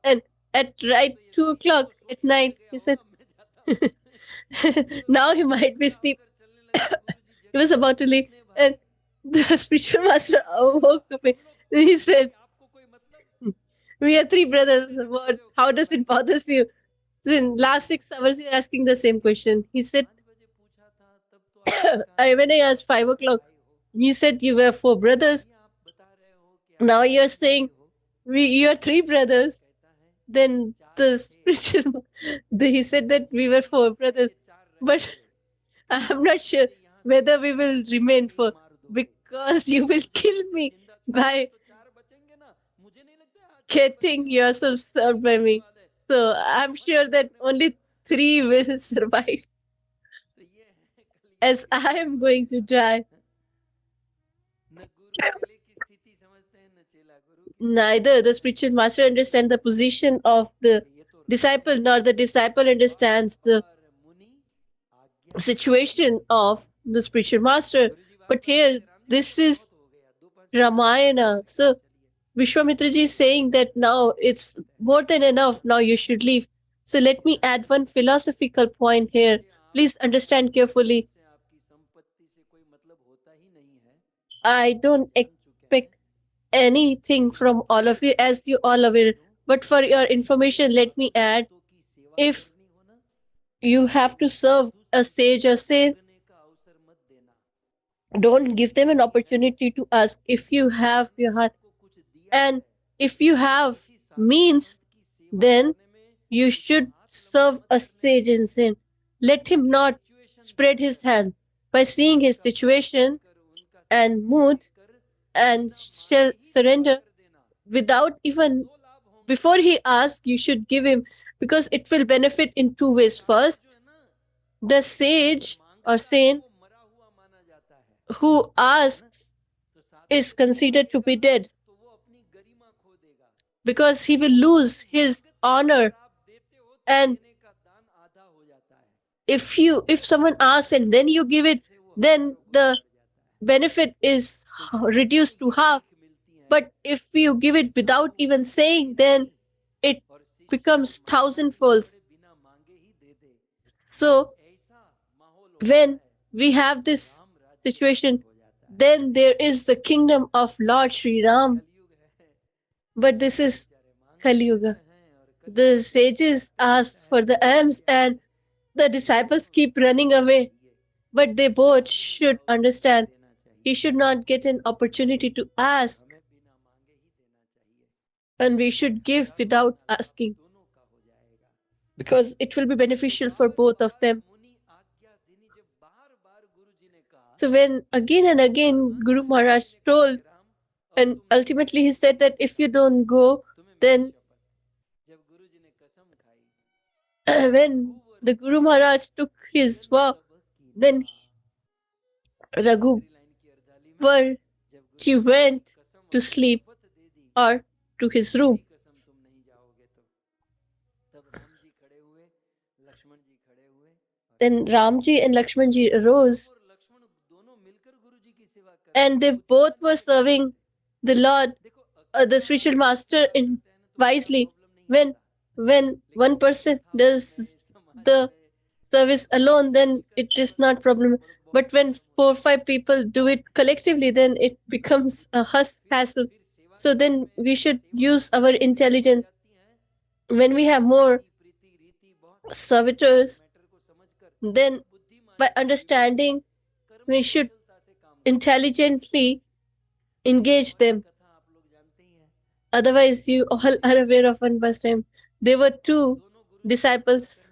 And at right 2 o'clock at night, he said, Now he might be asleep. He was about to leave, and the spiritual master woke up. He said, "We are three brothers. What? How does it bother you? In last 6 hours, you're asking the same question." He said, when I asked 5 o'clock, you said you were four brothers. Now you're saying you're three brothers." Then the spiritual, he said that we were four brothers, but I'm not sure whether we will remain four, because you will kill me by getting yourself served by me. So I'm sure that only three will survive, as I am going to die. Neither the spiritual master understands the position of the disciple, nor the disciple understands the situation of the spiritual master. But here, this is Ramayana. So Vishwamitra ji is saying that now it's more than enough. Now you should leave. So let me add one philosophical point here. Please understand carefully. I don't expect anything from all of you, as you all aware. But for your information, let me add, if you have to serve a sage or sage, don't give them an opportunity to ask. If you have your heart, and if you have means, then you should serve a sage in sin. Let him not spread his hand. By seeing his situation and mood, and shall surrender without even, before he asks, you should give him, because it will benefit in two ways. First, the sage or saint who asks is considered to be dead, because he will lose his honor. And if someone asks and then you give it, then the benefit is reduced to half. But if you give it without even saying, then it becomes thousandfold. So when we have this situation, then there is the kingdom of Lord Sri Ram. But this is Kali Yuga. The sages ask for the alms, and the disciples keep running away. But they both should understand, he should not get an opportunity to ask, and we should give without asking, because it will be beneficial for both of them. So when again and again Guru Maharaj told, and ultimately he said that if you don't go, then when the Guru Maharaj took his vow, then Raghuvar he went to sleep or to his room. Then Ramji and Lakshmanji arose, and they both were serving the Lord, the spiritual master, in wisely. When one person does the service alone, then it is not problem. But when 4 or 5 people do it collectively, then it becomes a hassle. So then we should use our intelligence. When we have more servitors, then by understanding, we should intelligently engage them. Otherwise, you all are aware of one past time. There were two disciples,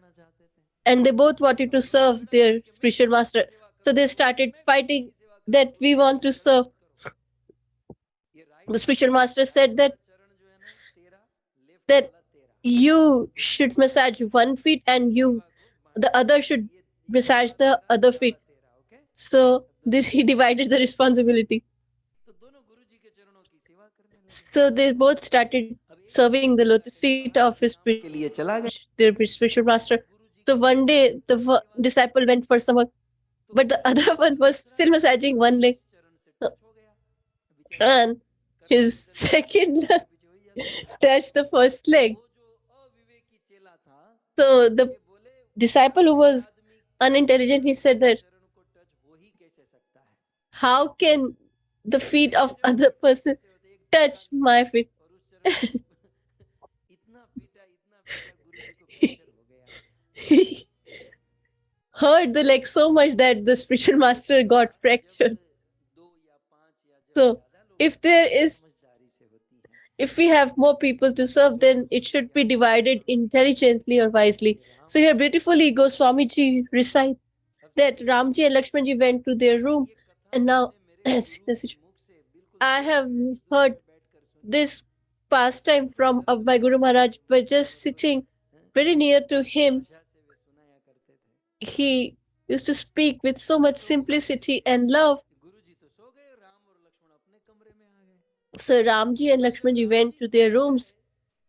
and they both wanted to serve their spiritual master. So they started fighting that we want to serve. The spiritual master said that you should massage one feet, and the other should massage the other feet. So he divided the responsibility. So they both started serving the lotus feet of their spiritual master. So one day the disciple went for some work, but the other one was still massaging one leg, and his second leg touched the first leg. So the disciple who was unintelligent, he said that how can the feet of other person touch my feet? He hurt the leg so much that the spiritual master got fractured. So if there is, if we have more people to serve, then it should be divided intelligently or wisely. So here beautifully Goswamiji recite that Ramji and Lakshmanji went to their room, and now I have heard this pastime from my Guru Maharaj by just sitting very near to him. He used to speak with so much simplicity and love. So Ramji and Lakshmanji went to their rooms.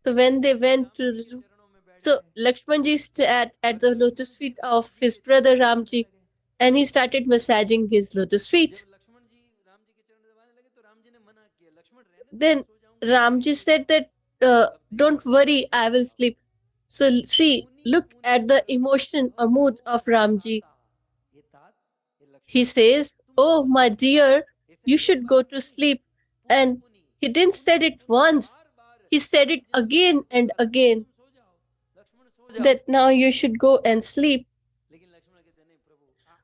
So when they went to the room, so Lakshmanji sat at the lotus feet of his brother Ramji, and he started massaging his lotus feet. Then Ramji said that, don't worry, I will sleep. So see, look at the emotion or mood of Ramji. He says, oh my dear, you should go to sleep. And he didn't said it once, he said it again and again, that now you should go and sleep.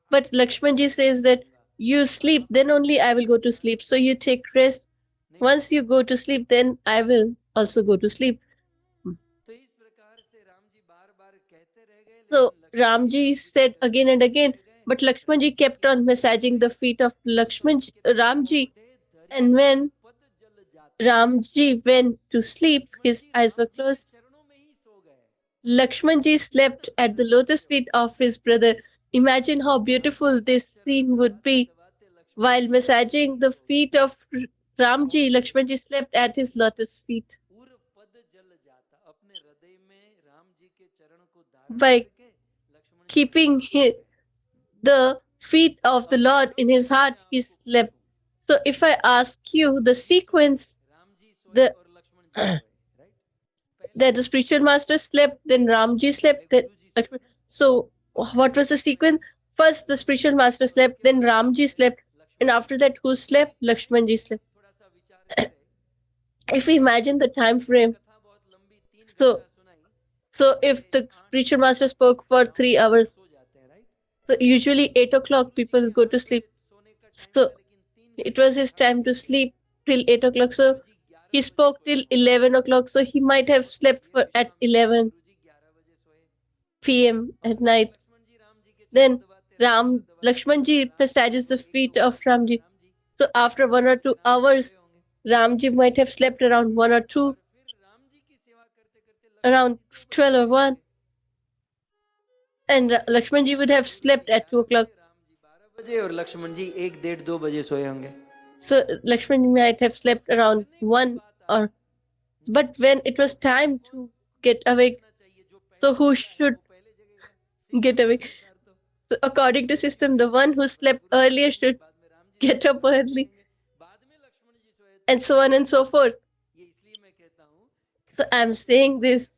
But Lakshmanji says that you sleep, then only I will go to sleep. So you take rest. Once you go to sleep, then I will also go to sleep. So Ramji said again and again, but Lakshmanji kept on massaging the feet of Ramji. And when Ramji went to sleep, his eyes were closed. Lakshmanji slept at the lotus feet of his brother. Imagine how beautiful this scene would be. While massaging the feet of Ramji, Lakshmanji slept at his lotus feet. By keeping the feet of the Lord in his heart, he slept. So if I ask you the sequence, that the spiritual master slept, then Ramji slept, then Lakshman. So what was the sequence? First the spiritual master slept, then Ramji slept, and after that who slept? Lakshmanji slept. If we imagine the time frame, so if the spiritual master spoke for 3 hours, so usually 8 o'clock people go to sleep. So it was his time to sleep till 8 o'clock. So he spoke till 11 o'clock. So he might have slept at 11 p.m. at night. Then Lakshmanji massages the feet of Ramji. So after 1 or 2 hours, Ramji might have slept around 1 or 2, around 12 or 1. And Lakshmanji would have slept at 2 o'clock. और लक्ष्मण जी 1-1:30-2 बजे सोए होंगे. So Lakshmanji might have slept around 1 or, but when it was time to get awake, so who should get awake? So according to system, the one who slept earlier should get up early, and so on and so forth. So I'm saying this.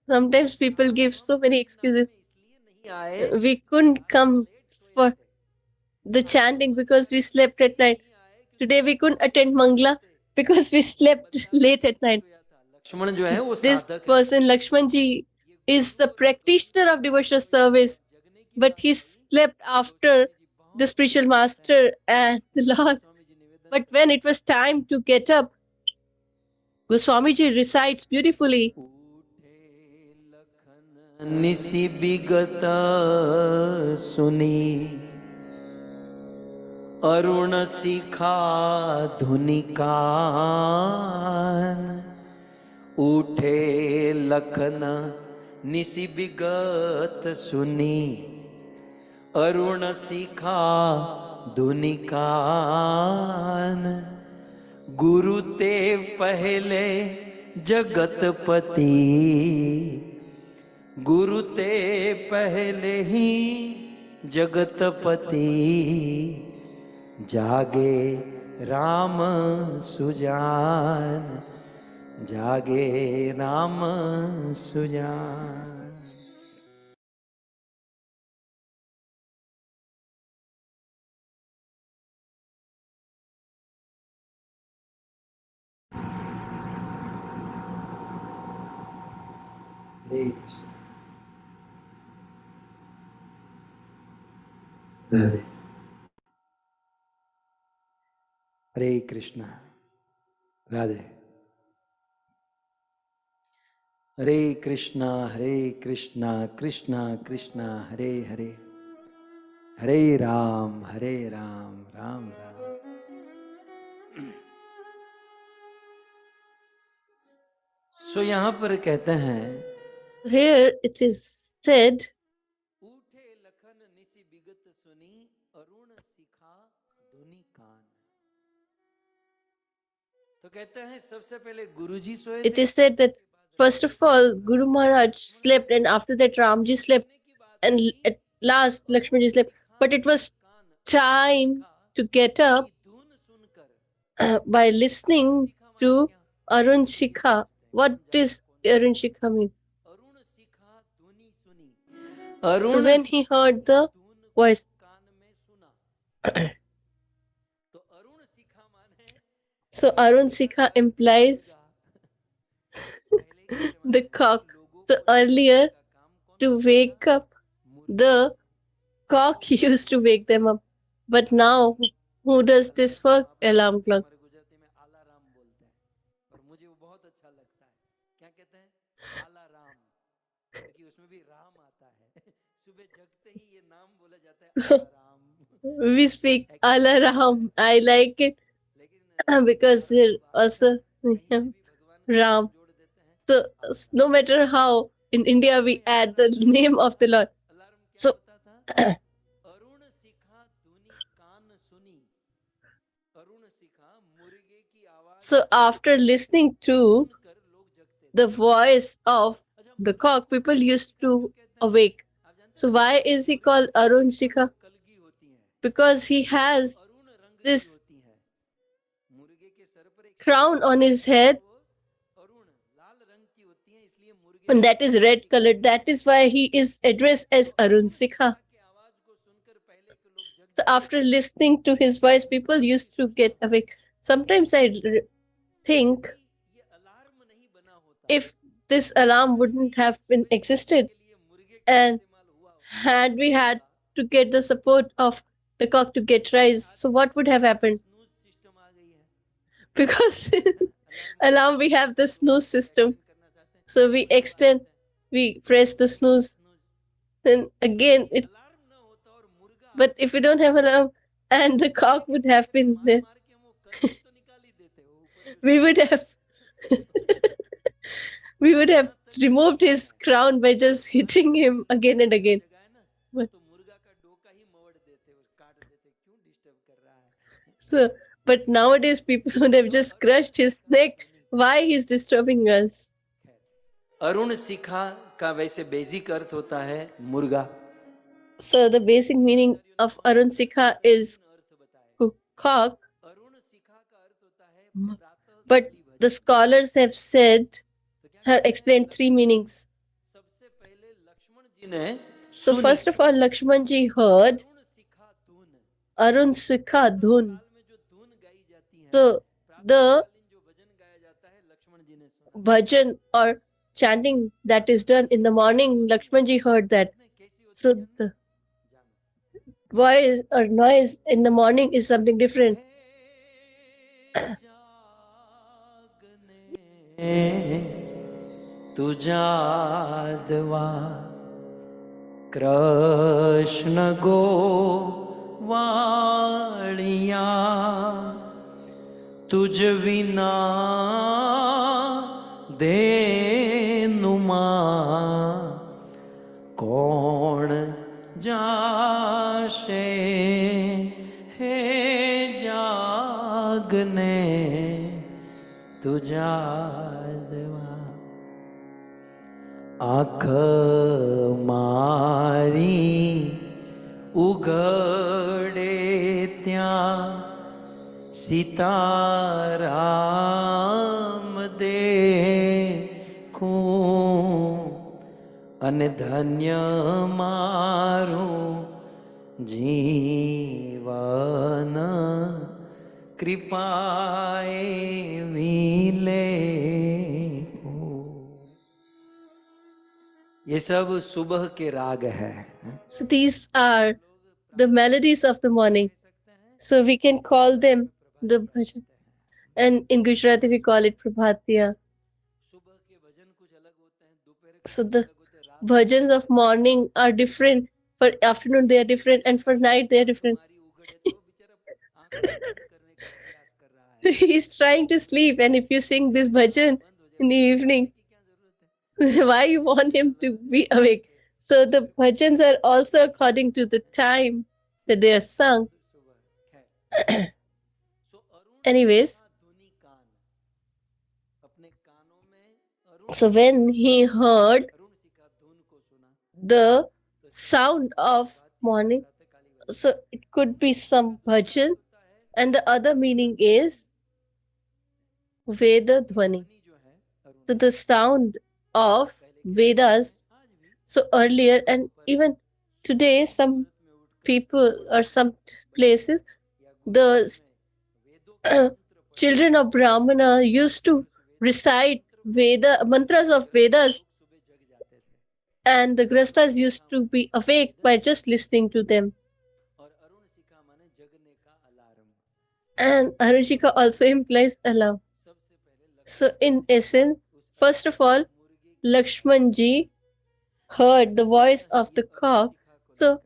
Sometimes people give so many excuses. We couldn't come for the chanting because we slept at night. Today we couldn't attend Mangla because we slept late at night. This person, Lakshmanji, is the practitioner of devotional service, but he slept after the spiritual master and the Lord. But when it was time to get up, Goswamiji recites beautifully. निसी विगत सुनी अरुण शिखा धुनिकान उठे लखन निसी विगत सुनी अरुण शिखा धुनिकान गुरु ते पहले जगतपति गुरु ते पहले ही जगतपति जागे राम सुजान जागे राम सुजान. हरे कृष्ण राधे हरे कृष्ण राधे हरे कृष्णा कृष्णा कृष्णा हरे हरे हरे राम राम राम। सो यहाँ पर कहते हैं Here it is said, उठे लखन निसी बिगत सुनी अरुण सिखा धुनि कान। तो कहते हैं सबसे पहले गुरुजी सोए it थे, is said that first of all, Guru Maharaj slept, and after that, Ramji slept, and at last, Lakshmiji slept. But it was time to get up धुन सुनकर by listening to Arun Shikha. What does Arun Shikha mean? Arun सिखा धुनि सुनी। So Arun when he heard the voice, कान में सुना। तो अरुण सिखा माने so Arun Shikha implies the cock. So earlier, to wake up, the cock used to wake them up. But now, who does this work? Alarm clock. हमारे गुजराती में alarm बोलते हैं और मुझे वो बहुत अच्छा लगता है। क्या कहते हैं? अलाराम, क्योंकि उसमें भी राम आता है। सुबह जगते ही ये नाम बोला जाता है alarm. We speak alarm. I like it because there also Ram. So no matter how in India we add the name of the Lord. So Arun सिखा धुनी कान सुनी। अरुण सिखा मुर्गे की आवाज so after listening to सुनकर लोग जगते थे। the voice of the cock, people used to awake. So why is he called Arun Shikha? कलगी होती हैं, Because he has अरुण रंग की this होती हैं। मुर्गे के सर पर एक crown on his head, वो अरुण लाल रंग की होती हैं, इसलिए मुर्गे and that is red colored. That is why he is addressed as Arun Shikha. की आवाज को सुनकर पहले के लोग जग So after listening to his voice, people used to get awake. Sometimes I think ये अलार्म नहीं बना होता if this alarm wouldn't have been existed, के लिए मुर्गे का and इस्तेमाल हुआ होता। had we had to get the support of the cock to get rise, so what would have happened? Snooze system आ गई है। Because alarm we have the snooze system, so we extend, we press the snooze, then again it. Alarm ना होता और मुर्गा But if we don't have alarm, and the cock would have been there, मार के वो करवट तो निकाल ही देते हो ऊपर we would have we would have removed his crown by just hitting him again and again. जगाए ना But- तो मुर्गा का डोका ही मोड़ देते और काट देते, क्यों डिस्टर्ब कर रहा है। So, but nowadays people would have just crushed his neck. Why he's disturbing us? Arun सिखा का वैसे बेसिक अर्थ होता है मुर्गा। So the basic meaning of Arun Sikha is अर्थ बताए cock, अरुण सिखा का अर्थ होता है प्रातः but the scholars have said, have explained three meanings. सबसे पहले लक्ष्मण जी ने So सुनी first of all, Lakshmanji heard Arun सिखा धुन, Arun Sikha Dhun. काल में जो धुन गाई जाती है, So the प्रातःकालीन जो भजन गाया जाता है लक्ष्मण जी ने सुना। bhajan or chanting that is done in the morning, Lakshmanji heard that. कैसी होती So है? the voice or noise in the morning is something different. तुझादवा Krishna गो वाणिया तुझ विना धेनुमा कौन जाशे हे जागने तुझा देवा आँख मारी उघडे त्या सीताराम देखूं અને ધન્ય મારું જીવન કૃપાએ મિલે. ये सब सुबह के राग है. So these are the melodies of the morning. So we can call them the bhajan. And in Gujarati we call it Prabhatiya. सुबह के भजन कुछ अलग होते हैं, दोपहर के So कुछ the अलग होते हैं, रात के bhajans of morning are different. For afternoon they are different, and for night they are different. तुम्हारी उघड़ है तो वो बेचारा आंखों को बंद करने का प्रयास कर रहा है. He's trying to sleep, and if you sing this bhajan in the evening, की क्या जरूरत है? why you want him to be awake? So the bhajans are also according to the time that they are sung. सुबह खैर. So Arun Anyways, का धुनी कान, अपने कानों में Arun so when he heard Arun सी का धुन को सुना, the sound of morning, so it could be some bhajan, and the other meaning is Veda Dhvani. ध्वनि जो है Arun, So the sound of Vedas. आज भी So earlier and even today, some people or some places, the children of Brahmana used to recite Veda mantras of Vedas, सुबह जग जाते थे. and the grastas used to be awake by just listening to them. और अरुण शिखा माने जगने का alarm. And Arushika also implies alarm. सबसे पहले So in essence, first of all, Lakshman ji heard the voice of the cock. So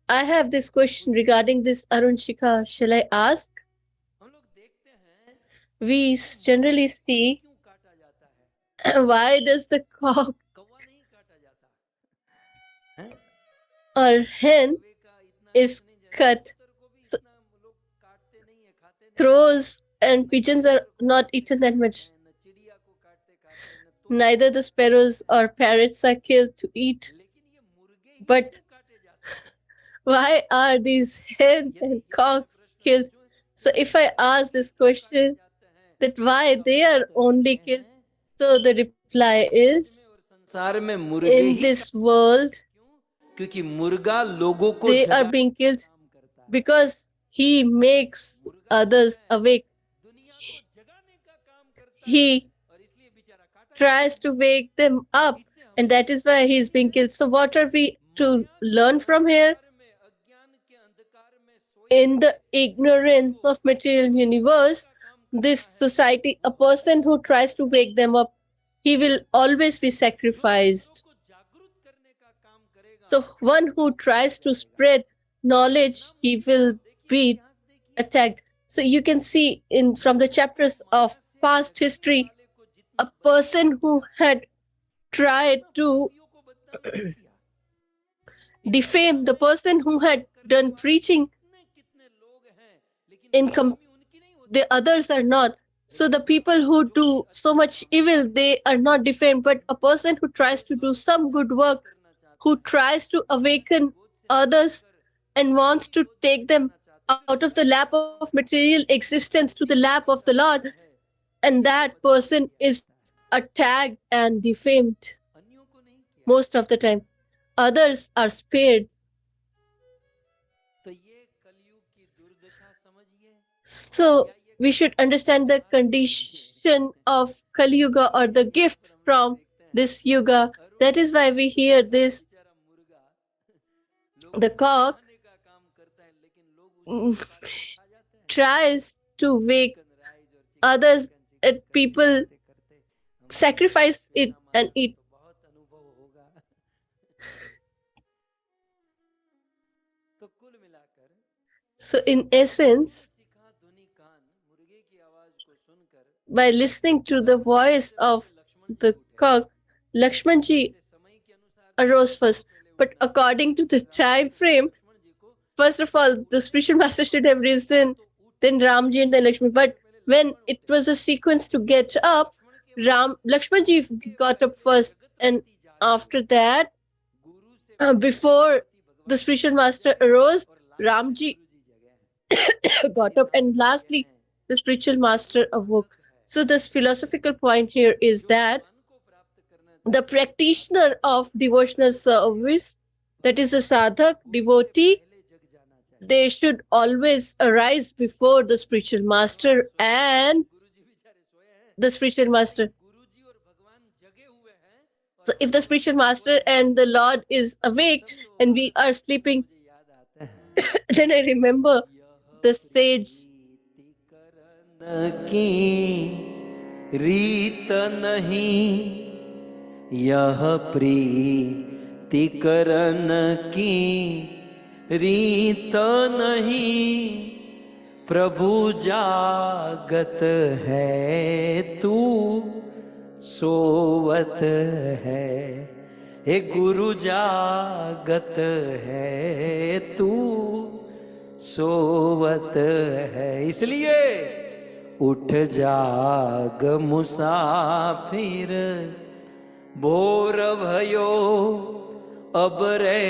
I have this question regarding this Arun Shikha. Shall I ask? हम लोग देखते हैं We generally see क्यों काटा जाता है. why does the cock कौवा नहीं काटा जाता हैं? or hen कौवे का इतना is नहीं जाता. cut. कबूतर को भी So- इतना लोग काटते नहीं है, खाते नहीं. Crows and pigeons are not eaten that much. न चिड़िया को काटते काटते न तोते Neither the sparrows or parrots are killed to eat. लेकिन ये मुर्गे ही But क्यों काटे जाते हैं? why are these hens यदि and ये cocks प्रश्न killed? पूछो, So if I ask this question, that why they are only killed, so the reply is, संसार में मुर्गे in ही this world क्यों? क्योंकि मुर्गा लोगों को they are जगाने being killed का काम करता है. because he makes others awake. दुनिया को जगाने का काम करता है He और इसलिए बेचारा काटा tries to wake them up, and that is why he is being killed. So what are we to learn from here? में अज्ञान के अंधकार में सोए In the ignorance of material universe, this society, a person who tries to wake them up, he will always be sacrificed. को जागरूक करने का काम करेगा. So one who tries to spread knowledge, he will be attacked. So you can see in from the chapters of past history, a person who had tried to को बदनाम नहीं किया. defame the person who had done preaching, कितने लोग हैं लेकिन in बदनामी उनकी नहीं होती. the others are not. So the people who do so much evil, they are not defamed. But a person who tries to do some good work, who tries to awaken others and wants to take them out of the lap of material existence to the lap of the Lord, and that person is attacked and defamed अन्यों को नहीं किया. most of the time. Others are spared. तो ये कलयुग की दुर्दशा समझिए. So we should understand the condition of Kali Yuga or the gift from this Yuga. That is why we hear this. बेचारा मुर्गा The cock खाने का काम करता है लेकिन लोग उसको काट के खा जाते हैं. tries to wake chicken rice और chicken others, chicken and people करते हम sacrifice it and eat. तो बहुत अनुभव होगा. तो कुल मिलाकर So in essence, सिखा धुनी कान, मुर्गे की आवाज को सुनकर by listening to the voice of the cock, Lakshman ji समय के अनुसार arose first. But according to the time frame, first of all, the spiritual master should have risen, then Ramji and then Lakshmi. But when it was a sequence to get up, Lakshman ji got up first, and after that, before the spiritual master arose, Ramji got up, and lastly, the spiritual master awoke. So this philosophical point here is that the practitioner of devotional service, that is a sadhak, devotee, they should always arise before the spiritual master and the spiritual master. So if the spiritual master and the Lord is awake and we are sleeping, then I remember the sage. की रीत नहीं, यह प्रीति करन की रीत नहीं, प्रभु जागत है तू सोवत है, हे गुरु जागत है तू सोवत है। इसलिए उठ जाग मुसाफिर, भोर भयो अब रे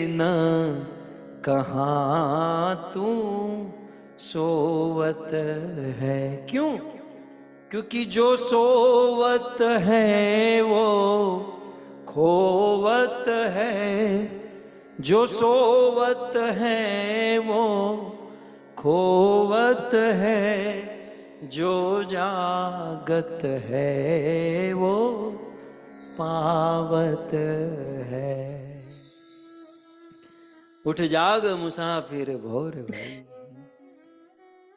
न कहाँ तू सोवत है। क्यों? क्योंकि जो सोवत है वो खोवत है, जो सोवत है वो खोवत है, जो जागत है वो पावत है। उठ जाग मुसाफिर भोर भाई।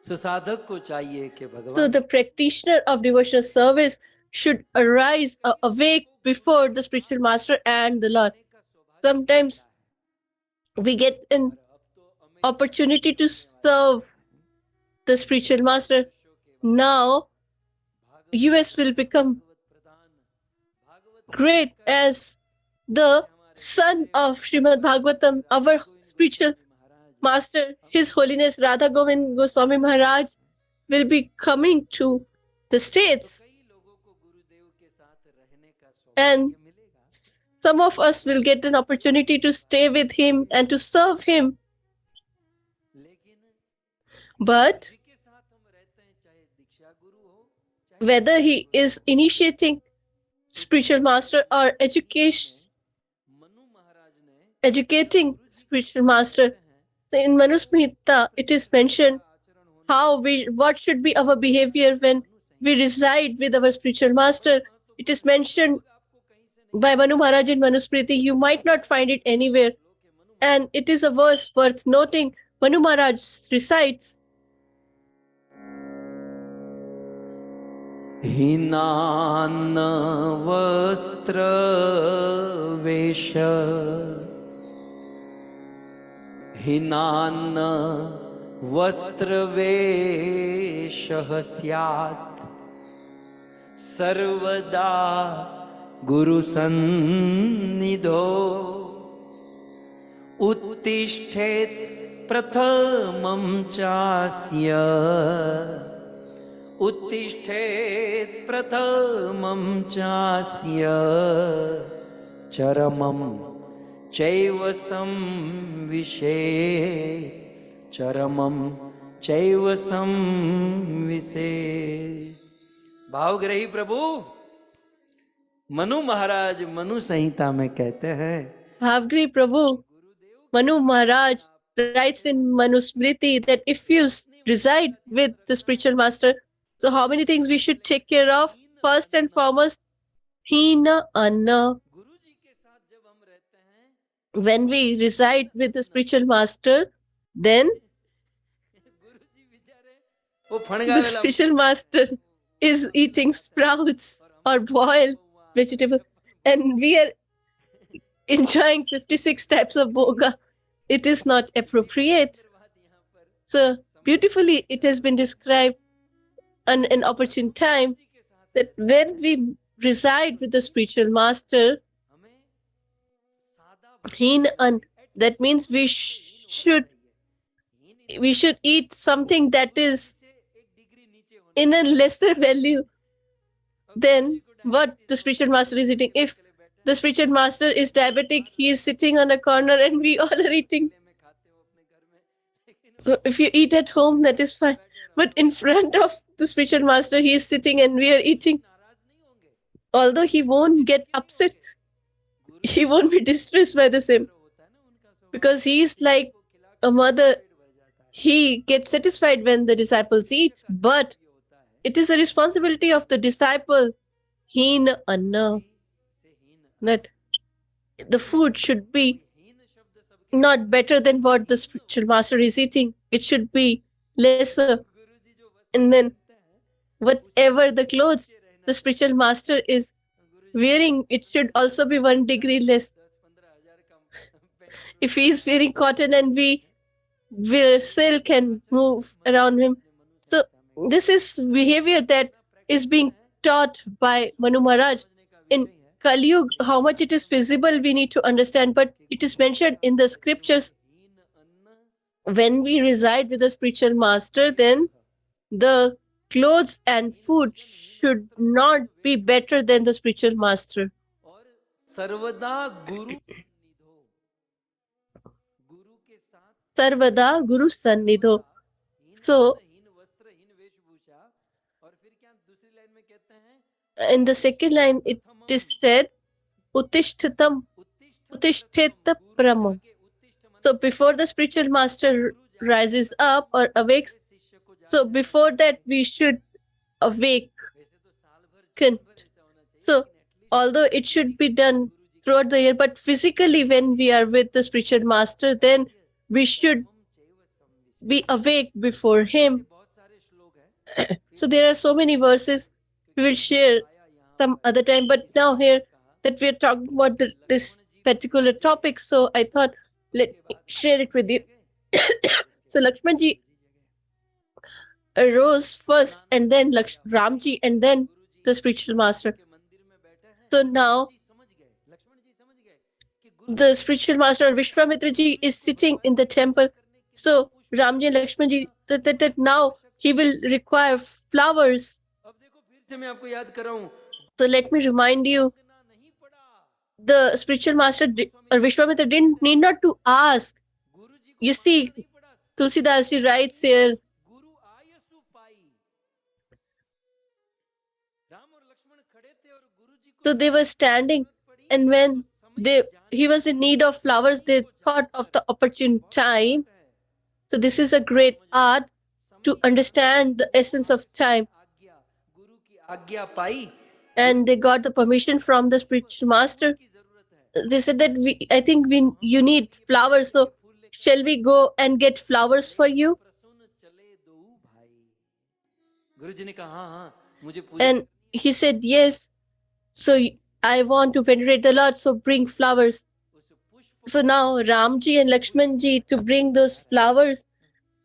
सो साधक को चाहिए कि भगवान, So the practitioner of devotional service should arise awake before the spiritual master and the Lord. Sometimes we get an opportunity to serve the spiritual master. Now US will become great as the son of Srimad Bhagavatam, our spiritual master, His Holiness Radha Govind Goswami Maharaj will be coming to the States, and some of us will get an opportunity to stay with him and to serve him. But whether he is initiating spiritual master or educating spiritual master, so in Manusmrita it is mentioned what should be our behavior when we reside with our spiritual master. It is mentioned by Manu Maharaj in Manusmriti. You might not find it anywhere, and it is a verse worth noting. Manu Maharaj recites, हीनान वस्त्र वेश, हीनान वस्त्र वेशः स्यात्, सर्वदा गुरु सन्निधौ, उत्तिष्ठेत् प्रथमं चास्य, उत्तिष्ठेत् प्रथमं चास्य, चरमं चैव संविशे, चरमं चैव संविशे। भावग्रही प्रभु मनु महाराज मनु संहिता में कहते हैं, Bhavgri Prabhu, Manu Maharaj writes in Manusmriti that if you reside with the spiritual master, so how many things we should take care of? First and foremost, Hina Anna. When we reside with the spiritual master, then the spiritual master is eating sprouts or boiled vegetable, and we are enjoying 56 types of bhoga. It is not appropriate. So beautifully it has been described on an opportune time that when we reside with the spiritual master, that means we should eat something that is in a lesser value than what the spiritual master is eating. If the spiritual master is diabetic, he is sitting on a corner and we all are eating. So if you eat at home, that is fine. But in front of the spiritual master, he is sitting and we are eating. Although he won't get upset, he won't be distressed by the same. Because he is like a mother. He gets satisfied when the disciples eat. But it is a responsibility of the disciple, Hina Anna. that the food should be not better than what the spiritual master is eating. It should be lesser. And then whatever the clothes the spiritual master is wearing, it should also be 1 degree less. If he is wearing cotton and we wear silk and move around him. So this is behavior that is being taught by Manu Maharaj. In Kali Yuga, how much it is visible we need to understand, but it is mentioned in the scriptures. When we reside with the spiritual master, then the clothes and food should not be better than the spiritual master. सर्वदा गुरु Sarvada Guru Sannidho. So, in the second line, it is said, Uttishtatam, Uttishteta Pramam. So, before the spiritual master rises up or awakes, so before that, we should awake. So, although it should be done throughout the year, but physically, when we are with the spiritual master, then we should be awake before him. So there are so many verses we will share some other time, but now here that we are talking about this particular topic, so I thought let me share it with you. So Lakshmanji arose first, and then Ramji, and then the spiritual master. So now the spiritual master Vishwamitraji is sitting in the temple. So Ramji and Lakshmanji, that now he will require flowers. So let me remind you, the spiritual master or Vishwamitra need not to ask. You see, Tulsidas ji writes here, so they were standing, and when he was in need of flowers, they thought of the opportune time. So this is a great art to understand the essence of time. And they got the permission from the spiritual master. They said that you need flowers, so shall we go and get flowers for you? And he said, yes. So I want to venerate the Lord, so bring flowers. So now Ramji and Lakshmanji, to bring those flowers,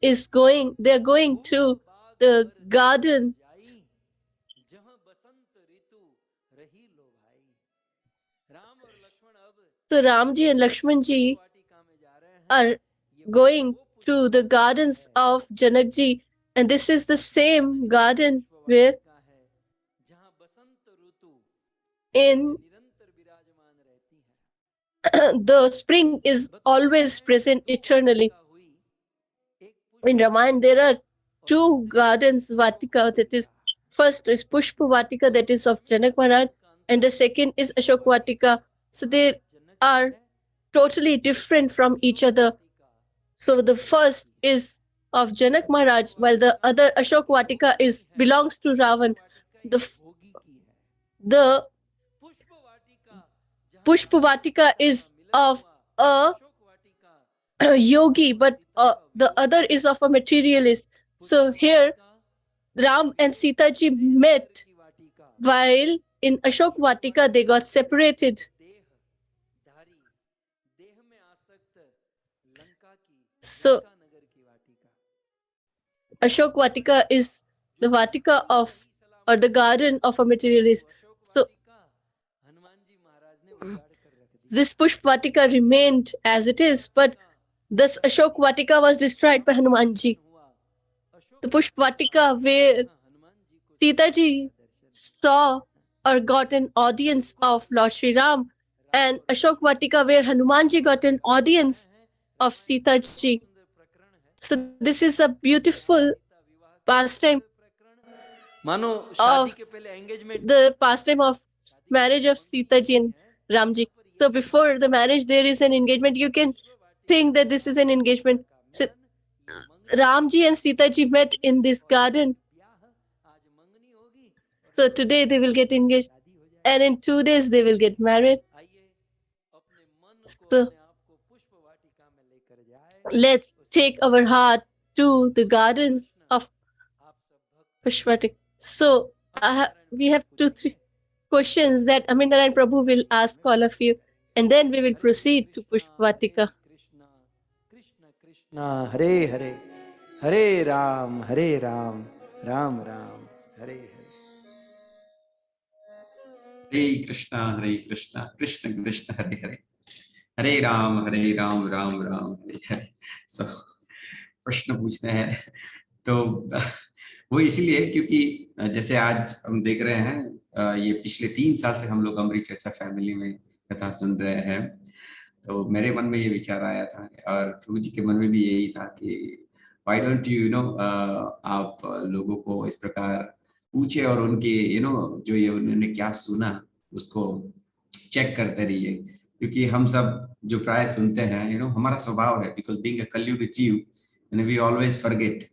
they're going to the garden. So Ramji and Lakshmanji are going to the gardens of Janakji, and this is the same garden where in the spring is always present eternally. In Ramayana, there are 2 gardens, Vatika, that is, first is Pushpa Vatika, that is of Janak Maharaj, and the second is Ashok Vatika. So they are totally different from each other. So the first is of Janak Maharaj, while the other Ashok Vatika belongs to Ravan. The Pushpa Vatika is of a yogi, but the other is of a materialist. So here Ram and Sita ji met, while in Ashok Vatika they got separated. So Ashok Vatika is the Vatika of, or the garden of a materialist. So this Pushpa Vatika remained as it is, but this Ashok Vatika was destroyed by Hanumanji. The Pushpa Vatika where Sita ji saw or got an audience of Lord Sri Ram, and Ashok Vatika where Hanumanji got an audience of Sita ji. So this is a beautiful pastime of the pastime of marriage of Sita ji and Ramji. So before the marriage, there is an engagement. You can think that this is an engagement. So Ramji and Sita ji met in this garden. So today they will get engaged, and in 2 days they will get married. So let's take our heart to the gardens of Pushpatika. So we have 2-3 questions that Aminarayan Prabhu will ask all of you, and then we will proceed to Pushpatika. Krishna Krishna Hare Hare, Hare Ram, Ram Ram, Hare Hare. Hare Krishna, Krishna Krishna, Hare Hare, Hare Ram, Ram Ram, Hare Hare. So प्रश्न पूछते हैं तो वो इसलिए क्योंकि जैसे आज हम देख रहे हैं ये पिछले 3 साल से हम लोग अमृत चर्चा फैमिली में कथा सुन रहे हैं, तो मेरे मन में ये विचार आया था और प्रभु जी के मन में भी यही था कि व्हाई डोंट यू नो आप लोगों को इस प्रकार पूछे और उनके जो ये उन्होंने क्या सुना उसको चेक करते रहिए, क्योंकि हम सब जो प्राय सुनते हैं हमारा स्वभाव है, बिकॉज बीइंग अ कलयुग जीव वी ऑलवेज फॉरगेट।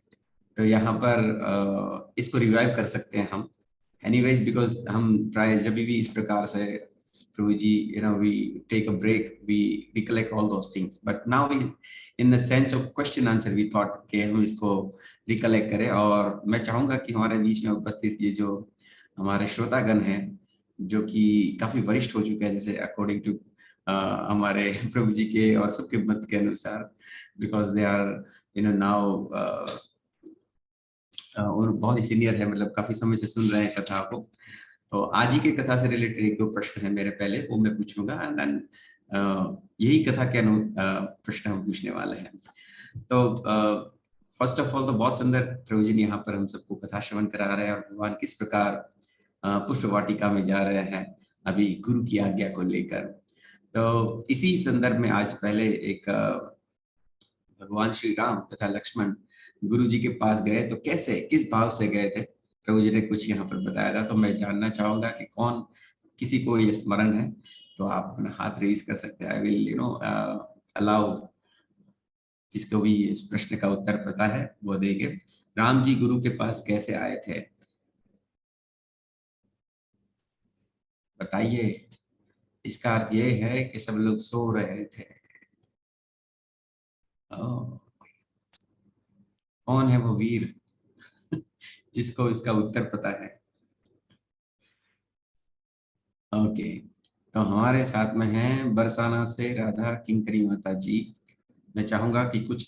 तो यहाँ पर इसको रिवाइव कर सकते हैं हम एनीवेज, बिकॉज हम प्राय जब भी इस प्रकार से प्रभु जी we take a break, we recollect all those things, but now in the sense of question answer we thought कि हम इसको recollect करें। और मैं चाहूंगा कि हमारे बीच में उपस्थित ये जो हमारे श्रोतागण हैं जो कि काफी वरिष्ठ हो चुके हैं, जैसे अकॉर्डिंग टू हमारे प्रभु जी के और सबके मत के अनुसार, बिकॉज दे आर नाउ और बहुत ही सीनियर है, मतलब काफी समय से सुन रहे हैं कथा को। तो आज ही के कथा से रिलेटेड 1-2 प्रश्न है मेरे, पहले वो मैं पूछूंगा एंड देन यही कथा के प्रश्न हम पूछने वाले हैं। तो फर्स्ट ऑफ ऑल तो बहुत सुंदर प्रभु जी ने यहाँ पर हम सबको कथा श्रवण करा रहे हैं और भगवान किस प्रकार पुष्प वाटिका में जा रहे हैं अभी गुरु की आज्ञा को लेकर। तो इसी संदर्भ में आज पहले एक भगवान श्री राम तथा लक्ष्मण गुरु जी के पास गए, तो कैसे किस भाव से गए थे प्रभु जी ने कुछ यहाँ पर बताया था। तो मैं जानना चाहूंगा कि कौन किसी को ये स्मरण है तो आप अपना हाथ रेज कर सकते हैं। आई विल अलाउ जिसको भी इस प्रश्न का उत्तर पता है वो देंगे। राम जी गुरु के पास कैसे आए थे बताइए। इसका अर्थ ये है कि सब लोग सो रहे थे। कौन है वो वीर जिसको इसका उत्तर पता है? ओके, तो हमारे साथ में हैं बरसाना से राधा किंकरी माता जी। मैं चाहूंगा कि कुछ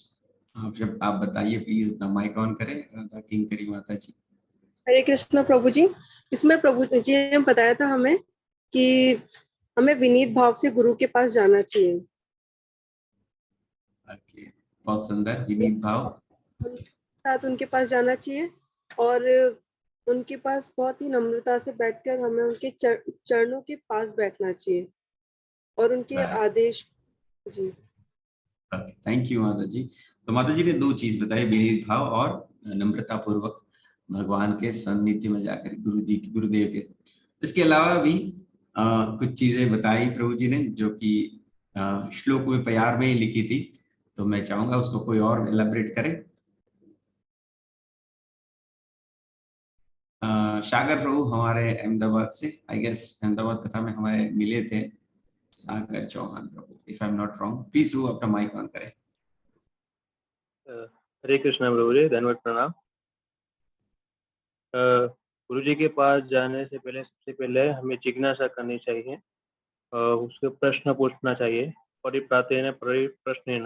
आप बताइए प्लीज, अपना माइक ऑन करें राधा किंकरी माता जी। हरे कृष्ण प्रभु जी। इसमें प्रभु जी ने बताया था हमें कि हमें विनीत भाव से गुरु के पास जाना चाहिए। ओके, बहुत सुंदर, विनीत भाव साथ उनके पास जाना चाहिए और उनके पास बहुत ही नम्रता से बैठकर हमें उनके चरणों के पास बैठना चाहिए और उनके आदेश जी। थैंक यू माता जी। तो माता जी ने 2 चीज बताई, विनीत भाव और नम्रता पूर्वक भगवान के सानिध्य में जाकर गुरुदेव के। इसके अलावा भी कुछ चीजें बताई प्रभु जी ने जो कि श्लोक में प्यार में ही लिखी थी, तो मैं चाहूंगा उसको कोई और एलैबोरेट करे। सागर प्रभु हमारे अहमदाबाद से, आई गेस अहमदाबाद कथा में हमारे मिले थे Sagar Chauhan Prabhu, if I am not wrong. Please Prabhu अपना माइक ऑन करें। हरे कृष्णा प्रभु जी, धन्यवाद प्रणाम। गुरु जी के पास जाने से पहले सबसे पहले हमें जिज्ञासा करनी चाहिए, उसके प्रश्न पूछना चाहिए। परिप्रातेन परिप्रश्नेन,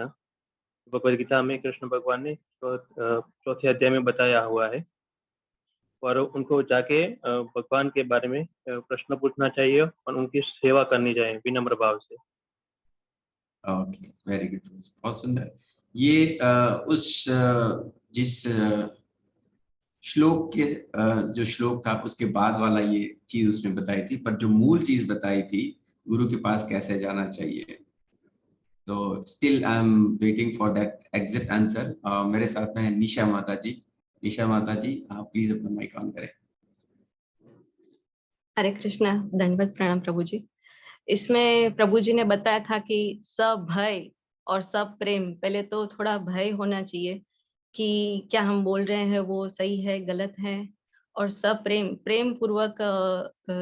भगवद गीता में कृष्ण भगवान ने 4थे अध्याय में बताया हुआ है, और उनको जाके भगवान के बारे में प्रश्न पूछना चाहिए और उनकी सेवा करनी चाहिए विनम्र भाव से। ओके, वेरी गुड, बहुत सुंदर। ये उस जिस श्लोक के जो श्लोक था उसके बाद वाला ये चीज उसमें बताई थी, पर जो मूल चीज बताई थी गुरु के पास कैसे जाना चाहिए, तो still I am waiting for that exact answer. मेरे साथ में है निशा माता जी। निशा माता जी, आप प्लीज अपना माइक ऑन करें। हरे कृष्णा, दंडवत प्रणाम प्रभु जी। इसमें प्रभु जी ने बताया था कि सब भय और सब प्रेम, पहले तो थोड़ा भय होना चाहिए कि क्या हम बोल रहे हैं वो सही है गलत है, और सब प्रेम पूर्वक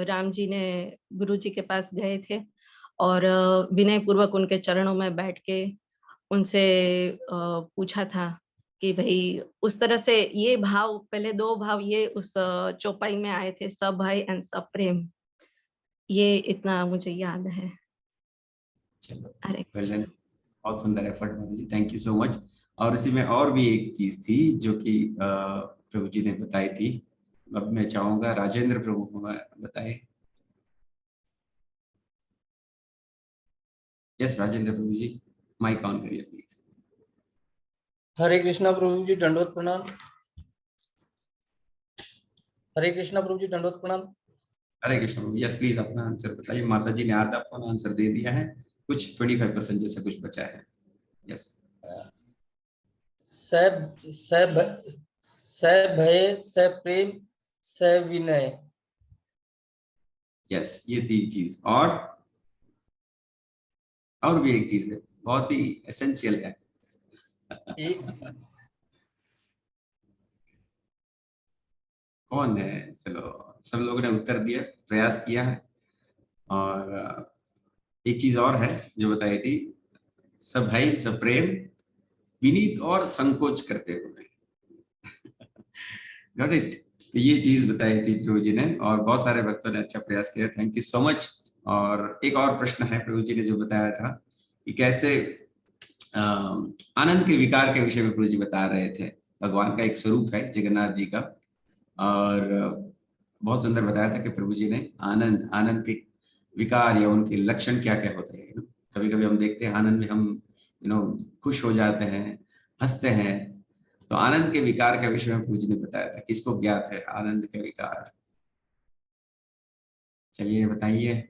राम जी ने गुरु जी के पास गए थे और विनय पूर्वक उनके चरणों में बैठ के उनसे पूछा था कि भाई उस तरह से ये भाव, पहले 2 भाव ये उस चौपाई में आए थे, सब भाई एंड सब प्रेम। ये इतना मुझे याद है। चलो, अरे well done. बहुत सुंदर एफर्ट माता जी, थैंक यू सो मच। और इसी में और भी एक चीज थी जो कि प्रभु जी ने बताई थी। अब मैं चाहूंगा राजेंद्र प्रभु बताए। यस राजेंद्र प्रभु जी, माइक ऑन करिए प्लीज। हरे कृष्णा प्रभु जी, दंडवत प्रणाम। हरे कृष्णा प्रभु जी, दंडवत प्रणाम। हरे कृष्ण प्रभु, यस प्लीज अपना आंसर बताइए। माता जी ने आधा अपना आंसर दे दिया है, कुछ 25% जैसा कुछ बचा है। यस। सब भय, सब प्रेम, सब विनय। यस, ये 3 चीज। और भी एक चीज है, बहुत ही एसेंशियल है। कौन है? चलो, सब लोगों ने उत्तर दिया, प्रयास किया है। और एक चीज और है जो बताई थी, सब भाई सब प्रेम, विनीत और संकोच करते हुए। Got it. तो ये चीज बताई थी प्रभु जी ने, और बहुत सारे भक्तों ने अच्छा प्रयास किया, थैंक यू सो मच। और एक और प्रश्न है, प्रभु जी ने जो बताया था कि कैसे आनंद के विकार के विषय में प्रभु जी बता रहे थे। भगवान का एक स्वरूप है जगन्नाथ जी का, और बहुत सुंदर बताया था कि प्रभु जी ने आनंद के विकार या उनके लक्षण क्या क्या होते हैं। कभी कभी हम देखते हैं आनंद में हम खुश हो जाते हैं, हंसते हैं। तो आनंद के विकार के विषय में प्रभु जी ने बताया था। किसको ज्ञात है आनंद के विकार? चलिए बताइए।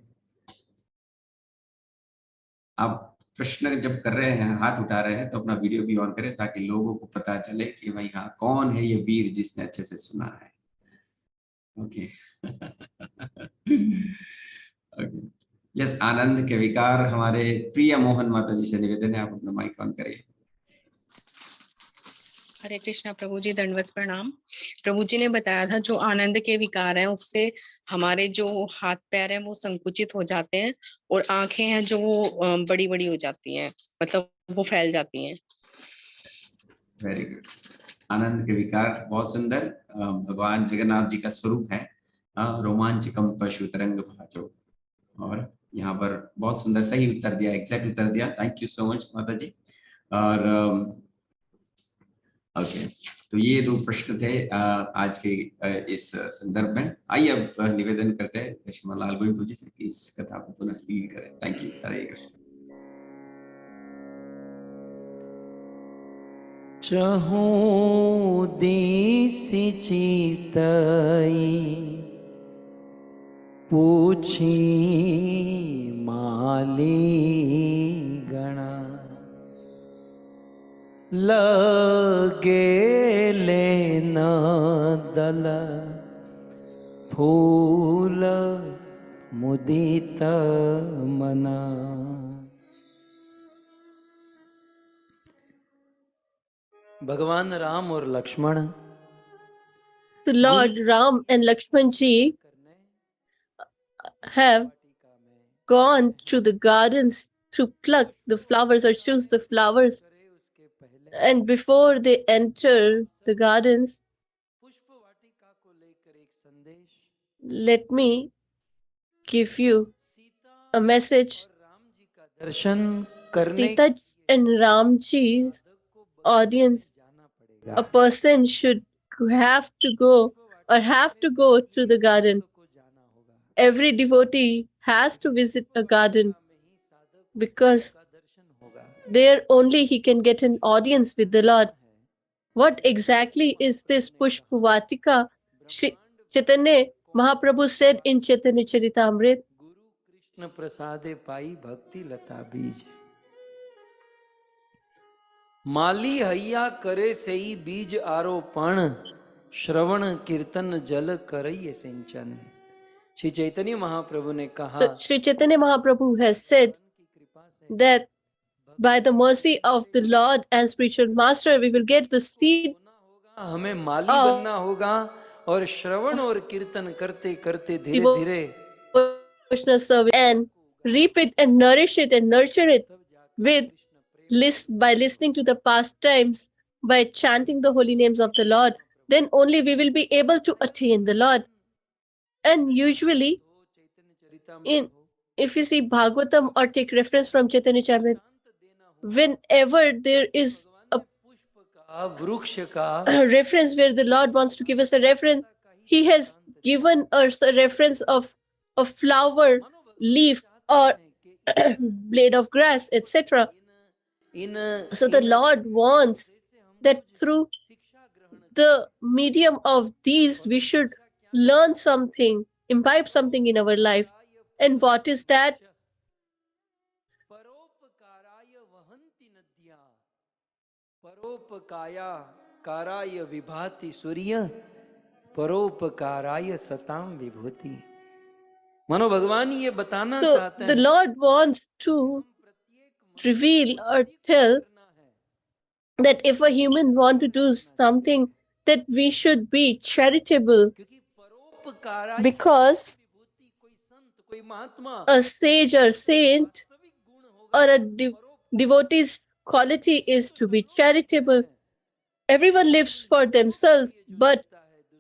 आप प्रश्न जब कर रहे हैं, हाथ उठा रहे हैं, तो अपना वीडियो भी ऑन करें ताकि लोगों को पता चले कि भाई हाँ, कौन है ये वीर जिसने अच्छे से सुना है। ओके। ओके, यस, आनंद के विकार। हमारे प्रिय मोहन माता जी से निवेदन है, आप अपना माइक ऑन करिए। हरे कृष्णा प्रभु जी, दंडवत प्रणाम। प्रभु जी ने बताया था जो आनंद के विकार हैं उससे हमारे जो हाथ पैर हैं वो संकुचित हो जाते हैं, और आंखें हैं जो वो बड़ी बड़ी हो जाती हैं, मतलब वो फैल जाती हैं। Very good. आनंद के विकार, बहुत सुंदर। भगवान जगन्नाथ जी का स्वरूप है। रोमांचकम पशु तरंग भाजो। और यहाँ पर बहुत सुंदर सही उत्तर दिया, एग्जैक्ट उत्तर दिया, थैंक यू सो मच माता जी। और ओके, तो ये 2 प्रश्न थे आज के इस संदर्भ में। आइए अब निवेदन करते हैं श्रीमान लाल गोविंद जी से कि इस कथा को पुनः लीड करें। Thank you. हरे कृष्ण। चहूं देसी चितई पूछी माली गणा, लगे लेना दल फूल मुदित मना। भगवान राम और Lakshman, The Lord Ram and Lakshman ji have gone to the gardens to pluck the flowers or choose the flowers. And before they enter the gardens, let me give you a message. Sita and Ramji's audience, a person should have to go to the garden. Every devotee has to visit a garden because there only he can get an audience with the Lord. What exactly is this Pushpavatika? Chaitanya Mahaprabhu said in Chaitanya Charitamrita, Krishna प्रसादे पाई भक्ति लता बीज, माली हैया करे सही बीज आरोपण, श्रवण कीर्तन जल करइए सिंचन। श्री चैतन्य महाप्रभु ने कहा, Sri Chaitanya Mahaprabhu has said that by the mercy of the Lord and spiritual master, we will get the seed. हमें माली बनना होगा और श्रवण और कीर्तन करते करते धीरे धीरे devotional service, and reap it and nourish it and nurture it with by listening to the pastimes, by chanting the holy names of the Lord, then only we will be able to attain the Lord. And usually, if you see Bhagavatam or take reference from Chaitanya Charitamrita, whenever there is a reference where the Lord wants to give us a reference, He has given us a reference of a flower, leaf, or blade of grass, etc. So the Lord wants that through the medium of these we should learn something, imbibe something in our life. And what is that? परोपकाराय विभाति सूर्य परोपकाराय सताम विभूति. मानो भगवान ये बताना चाहते हैं. The Lord wants to reveal or tell that if a human want to do something, that we should be charitable, because a sage or saint or a devotee's quality is to be charitable. Everyone lives for themselves, but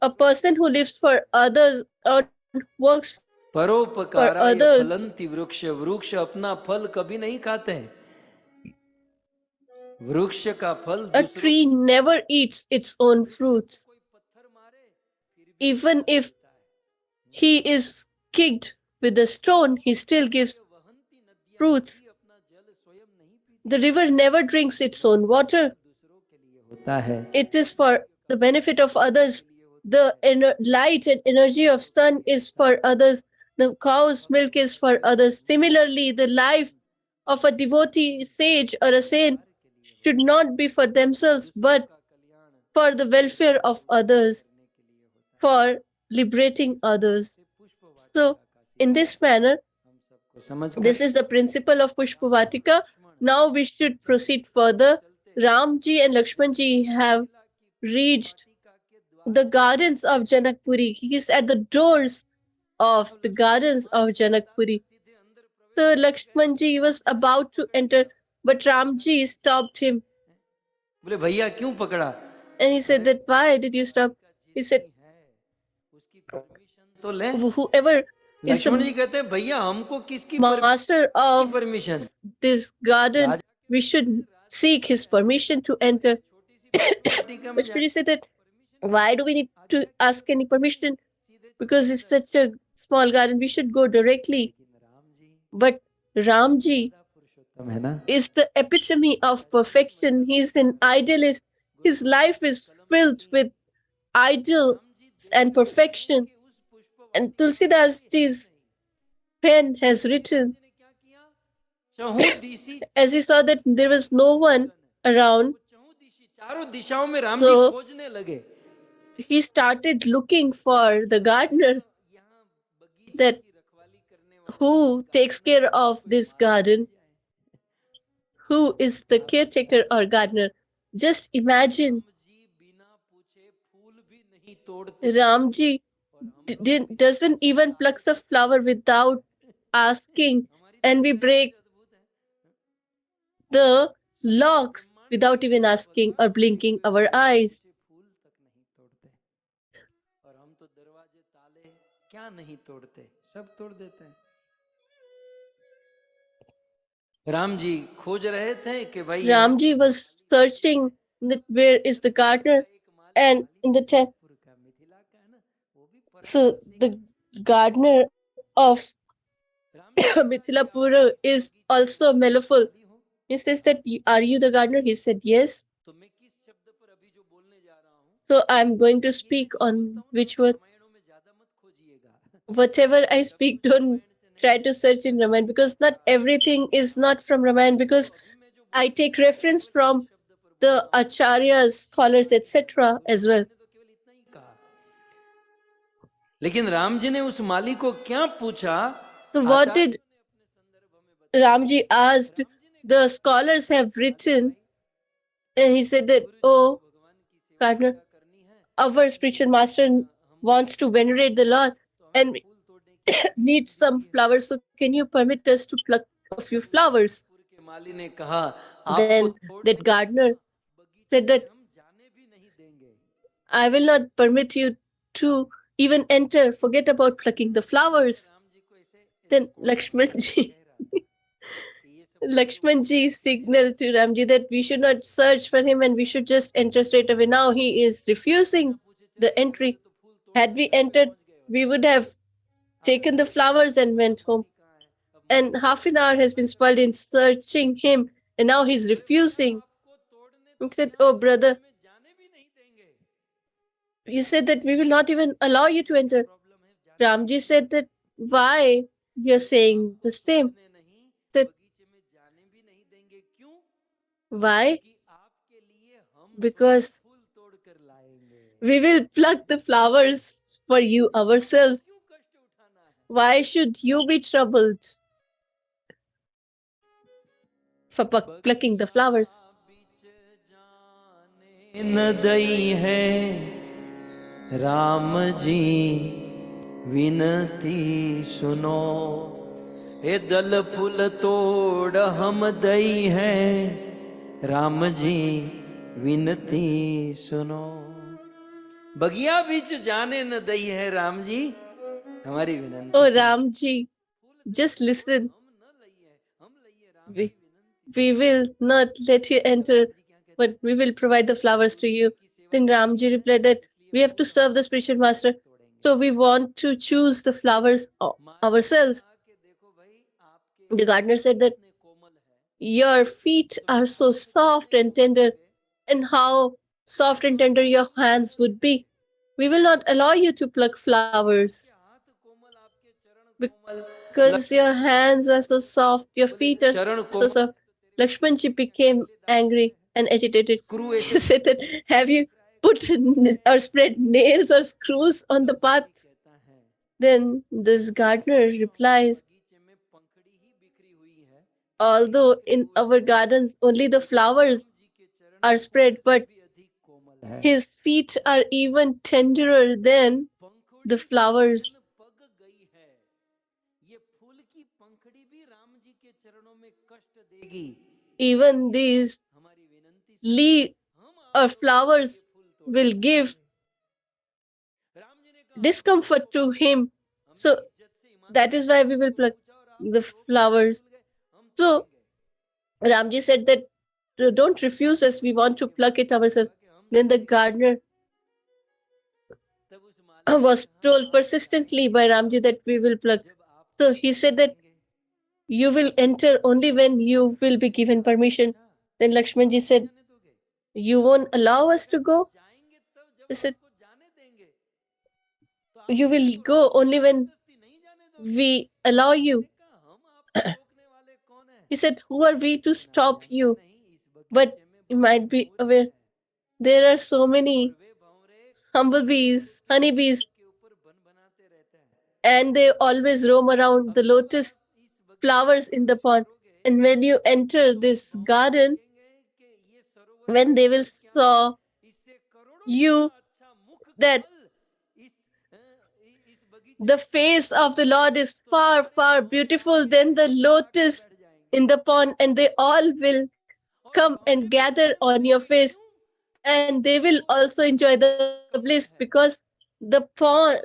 a person who lives for others or works परोपकाराय फलंति वृक्ष. वृक्ष अपना फल कभी नहीं खाते हैं. वृक्ष का फल a tree never eats its own fruits. Even if he is kicked with a stone, he still gives fruits. The river never drinks its own water. It is for the benefit of others. The light and energy of sun is for others. The cow's milk is for others. Similarly, the life of a devotee, sage, or a saint should not be for themselves, but for the welfare of others, for liberating others. So, in this manner, this is the principle of Pushpavatika. Now we should proceed further. Ramji and Lakshmanji have reached the gardens of Janakpuri. He is at the doors of the gardens of Janakpuri. So Lakshmanji was about to enter, but Ramji stopped him. बोले भैया क्यों पकड़ा? And he said that, why did you stop? He said, तो ले. whoever is Lakshman जी कहते हैं भैया हमको किसकी master of permission? this garden, we should seek his permission to enter. Lakshmani said that, why do we need to ask any permission? Because it's such a small garden, we should go directly. But Ramji is the epitome of perfection. He is an idealist. His life is filled with ideals and perfection. And Tulsidas Ji's pen has written, as he saw that there was no one around, so he started looking for the gardener, that who takes care of this garden, who is the caretaker or gardener. Just imagine, Ramji doesn't even pluck the flower without asking, and we break the locks without even asking or blinking our eyes. Ramji खोज रहे थे कि भाई Ramji was searching that where is the gardener, and in the tent. So the gardener of Mithilapura is also Melliful. He says that, are you the gardener? He said, yes. So I'm going to speak on which word. Whatever I speak, don't try to search in Ramayana, because not everything is not from Ramayana, because I take reference from the acharyas, scholars, etc. as well. लेकिन राम जी ने उस माली को क्या पूछा? So what did Ramji asked? The scholars have written, and he said that, oh, gardener, our spiritual master wants to venerate the Lord, and need some flowers, so can you permit us to pluck a few flowers? के माली ने कहा आपको Then that gardener said that I will not permit you to even enter. Forget about plucking the flowers. Then Lakshmanji signaled to Ramji that we should not search for him and we should just enter straight away. Now he is refusing the entry. Had we entered, we would have taken the flowers and went home. And half an hour has been spoiled in searching him, and now he's refusing. He said, "Oh, brother, you said that we will not even allow you to enter." Ramji said that, "Why you're saying the same?" That, "Why? Because we will pluck the flowers for you ourselves. Why should you be troubled for plucking the flowers?" न दई है राम जी विनती सुनो, ए दल फूल तोड़ हम दई है राम जी विनती सुनो। बगिया बीच जाने न दई है राम जी हमारी विनती। Oh Ram ji, just listen. We will not let you enter, but we will provide the flowers to you. Then Ramji replied that we have to serve the spiritual master, so we want to choose the flowers ourselves. The gardener said that your feet are so soft and tender, and how soft and tender your hands would be. We will not allow you to pluck flowers because your hands are so soft, your feet are so soft. Lakshmanji became angry and agitated. He said that, have you put or spread nails or screws on the path? Then this gardener replies, although in our gardens only the flowers are spread, but his feet are even tenderer than the flowers. Even these leaves or flowers will give discomfort to him. So that is why we will pluck the flowers. So Ramji said that don't refuse us, we want to pluck it ourselves. Then the gardener was told persistently by Ramji that we will pluck. So he said that you will enter only when you will be given permission. Then Lakshmanji said, you won't allow us to go? He said, you will go only when we allow you. He said, who are we to stop you? But you might be aware, there are so many humblebees, honeybees, and they always roam around the lotus flowers in the pond. And when you enter this garden, when they will saw you, that the face of the Lord is far, far beautiful than the lotus in the pond, and they all will come and gather on your face, and they will also enjoy the bliss, because the pond,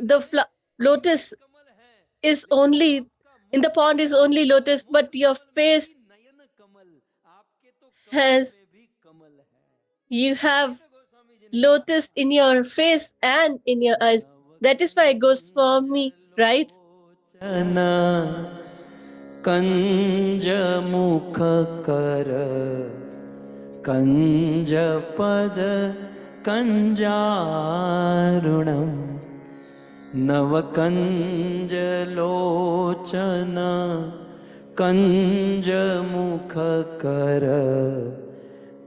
lotus is only in the pond is only lotus, but your face has, you have lotus in your face and in your eyes. That is why Goswami writes, कंज मुख कर कंज पद कंजारुणम नव कंज लोचन कंज मुख कर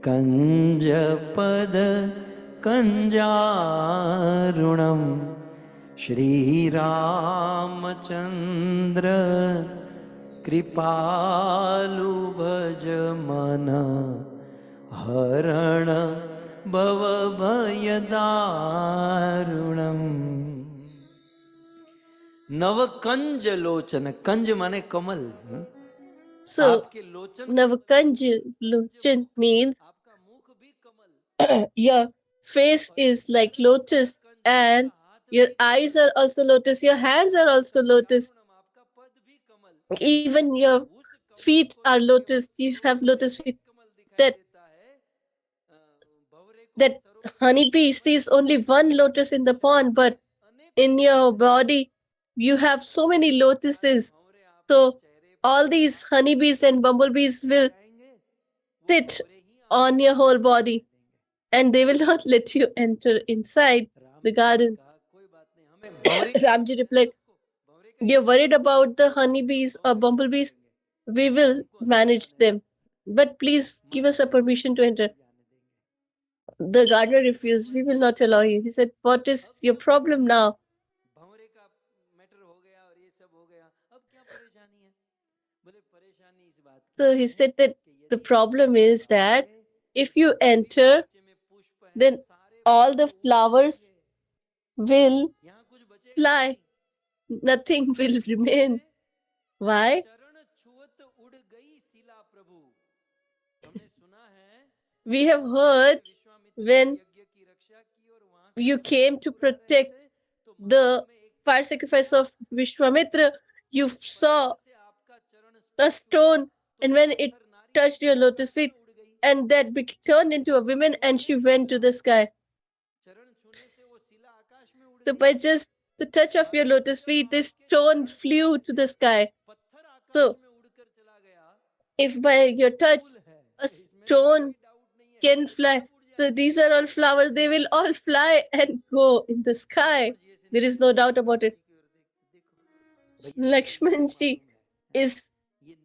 कंज पद कंजारुणम श्री रामचंद्र कृपालु भज मन हरण भव भय दारुणम नवकंज लोचन, कंज माने कमल। So आपके लोचन Navakanj Lochan means आपका मुख भी कमल, your face is like lotus and your eyes are also lotus, your hands are also lotus, आपका पद भी कमल। even your feet are lotus, you have lotus feet. कमल दिखाई देता है, भंवरे को That honeybee sees only one lotus in the pond, but in your body you have so many lotuses. So all these honeybees and bumblebees will sit on your whole body and they will not let you enter inside the gardens. Ramji replied, "You're worried about the honeybees or bumblebees? We will manage them. But please give us a permission to enter." The gardener refused. "We will not allow you." He said, "What is your problem now?" भंवरे का matter हो गया और ये सब हो गया, अब क्या परेशानी है? बोले परेशानी इस बात की So he said that the problem is that if you enter, then all the flowers will fly. Nothing will remain. Why? चरण छुअत उड़ गई शिला प्रभु। हमने सुना है We have heard when you came to protect the fire sacrifice of Vishwamitra, you saw a stone, and when it touched your lotus feet, and that turned into a woman and she went to the sky. So by just the touch of your lotus feet, this stone flew to the sky. So if by your touch a stone can fly, so these are all flowers, they will all fly and go in the sky. There is no doubt about it. Lakshmanji is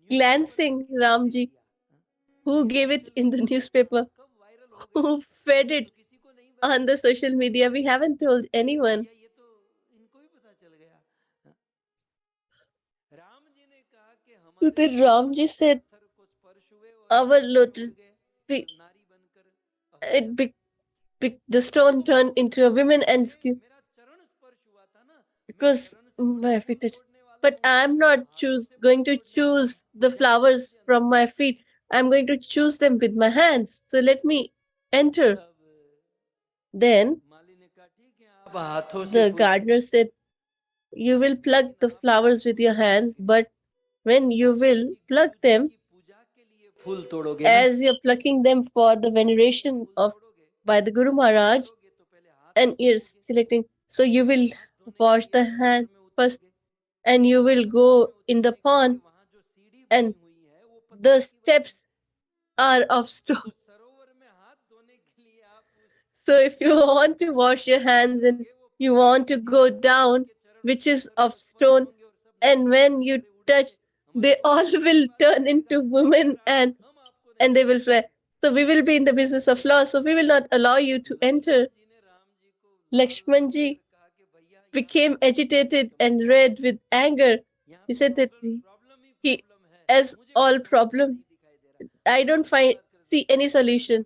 glancing Ramji, who gave it in the newspaper, who fed it on the social media. We haven't told anyone. So then Ramji said, "Our lotus feet, the stone turned into a woman and because my feet touched. But I'm not going to choose the flowers from my feet. I'm going to choose them with my hands. So let me enter." Then the gardener said, "You will pluck the flowers with your hands, but when you will pluck them, as you're plucking them for the veneration of by the Guru Maharaj, and you're selecting, so you will wash the hand first, and you will go in the pond, and the steps are of stone. So if you want to wash your hands and you want to go down, which is of stone, and when you touch, they all will turn into women and they will fly. So we will be in the business of law, so we will not allow you to enter." Lakshmanji became agitated and red with anger. He said that he has all problems. I don't see any solution.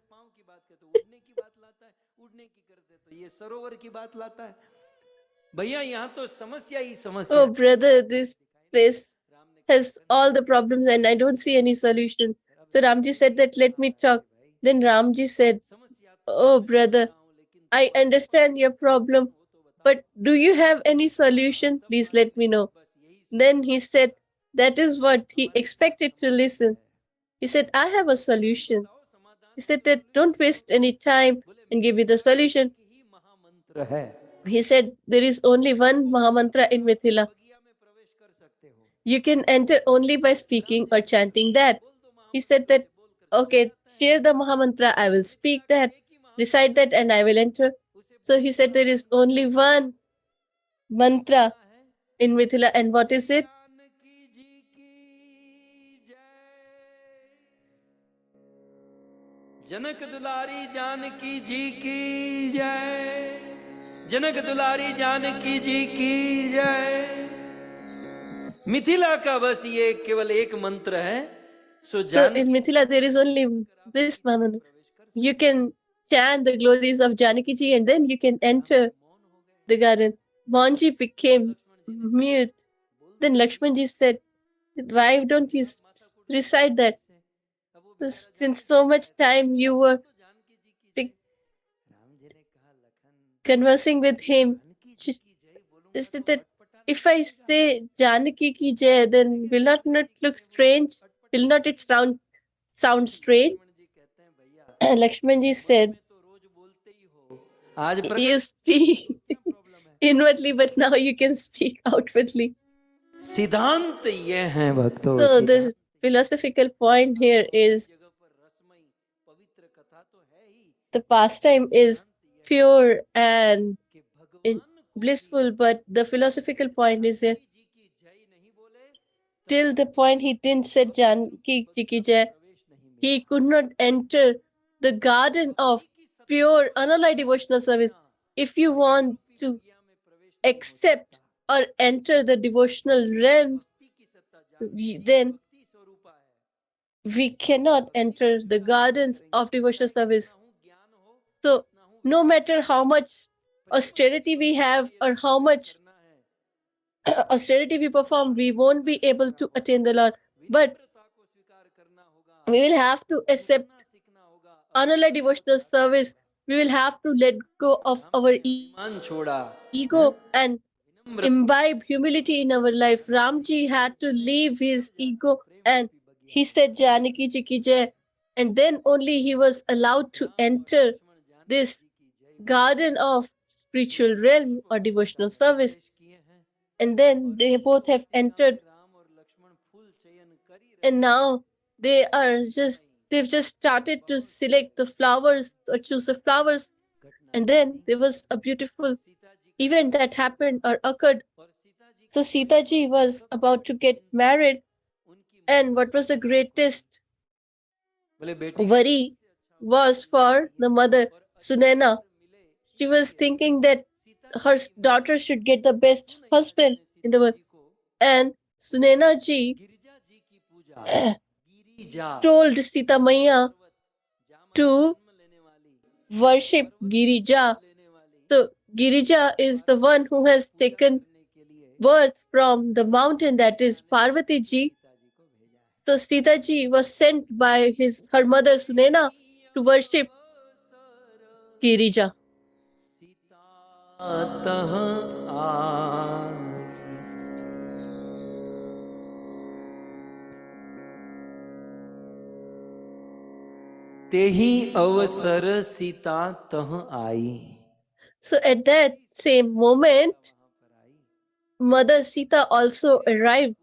"Oh brother, this place has all the problems and I don't see any solution." So Ramji said that, "Let me talk." Then Ramji said, "Oh brother, I understand your problem, but do you have any solution? Please let me know." Then he said, that is what he expected to listen. He said, "I have a solution." He said that, "Don't waste any time and give me the solution." He said, "There is only one Mahamantra in Mithila. You can enter only by speaking or chanting that." He said that, "Okay, share the Mahamantra, I will speak that, recite that, and I will enter." So he said there is only one mantra in Mithila, and what is it? जनक दुलारी जानकी जी की जय, जनक दुलारी जानकी जी की जय। मिथिला का बस ये केवल एक मंत्र है। So in Mithila there is only this mantra. You can chant the glories of Janaki ji and then you can enter the garden. Mohanji became mute. Then Lakshmanji said, why don't you recite that? Since so much time you were conversing with him, that if I say Janaki ki jai, then will not look strange? Will not it sound strange? Lakshmanji said, you speak inwardly, but now you can speak outwardly. सिद्धांत ये हैं भक्तों. So this philosophical point here is the pastime is pure and blissful, but the philosophical point is here. Till the point he didn't say Janaki ji ki jai, he could not enter the garden of pure unallied devotional service. If you want to accept or enter the devotional realms, then we cannot enter the gardens of devotional service. So no matter how much austerity we have or how much austerity we perform, we won't be able to attain the Lord. But we will have to accept unallied devotional service. We will have to let go of our ego and imbibe humility in our life. Ramji had to leave his ego and he said Janaki ji ki jai, and then only he was allowed to enter this garden of spiritual realm or devotional service. And then they both have entered, and now they've just started to select the flowers or choose the flowers. And then there was a beautiful event that happened or occurred. So Sita ji was about to get married, and what was the greatest worry was for the mother, Sunaina. She was thinking that her daughter should get the best husband in the world. And Sunaina ji told Sita Maya to worship Girija. So Girija is the one who has taken birth from the mountain, that is Parvati ji. So Sita ji was sent by her mother Sunaina to worship Girija. तेहि अवसर सीता तह आई. So at that same moment, Mother Sita also arrived.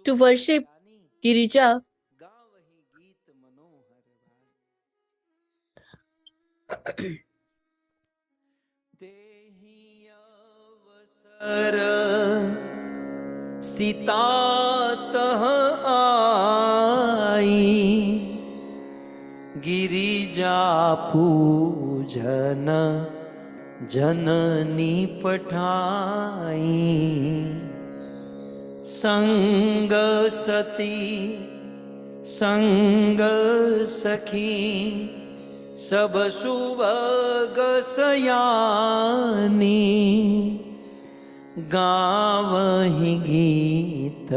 To worship Girija. Sita तह आई, गिरिजा पूजन जननी पठाई. संग सती संग सखी सब सुभग सयानी. गावहि गीत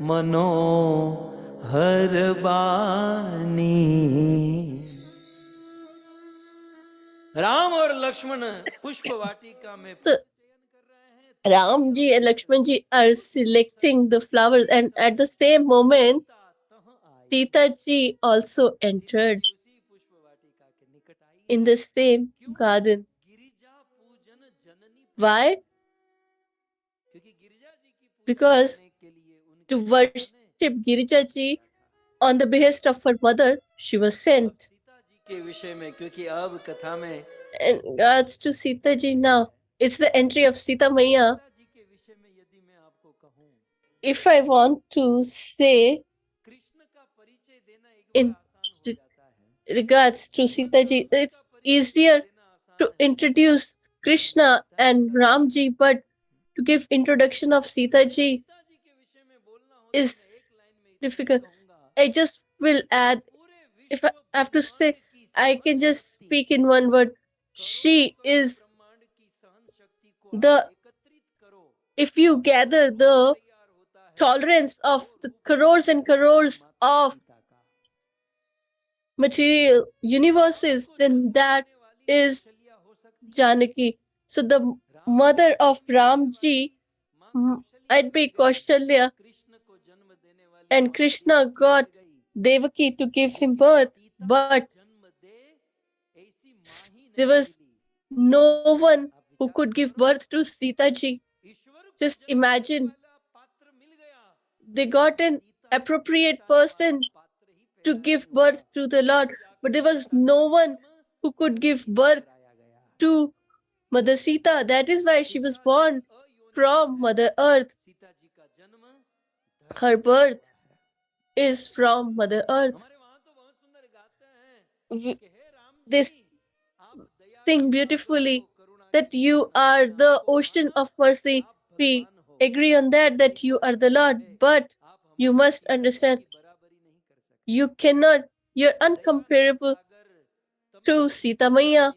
मनोहर बानी. राम और लक्ष्मण पुष्प वाटिका में Ram ji and Lakshman ji are selecting the flowers, and at the same moment, Sita ji also entered in the same garden. Why? Because to worship Girija ji on the behest of her mother, she was sent. And regards to Sita ji now, it's the entry of Sita Maya. If I want to say in regards to Sita ji, it's easier to introduce Krishna and Ram ji, but to give introduction of Sita ji is difficult. I just will add, if I have to say, I can just speak in one word. she is the, if you gather the tolerance of the crores and crores of material universes, then that is Janaki. So the mother of Ramji might be Kaushalya, and Krishna got Devaki to give him birth, but there was no one who could give birth to Sita ji. Just imagine, they got an appropriate person to give birth to the Lord, but there was no one who could give birth to Mother Sita. That is why she was born from Mother Earth. Her birth is from Mother Earth. They sing beautifully that you are the ocean of mercy. We agree on that you are the Lord, but you must understand, you cannot, you're uncomparable to Sita Maya.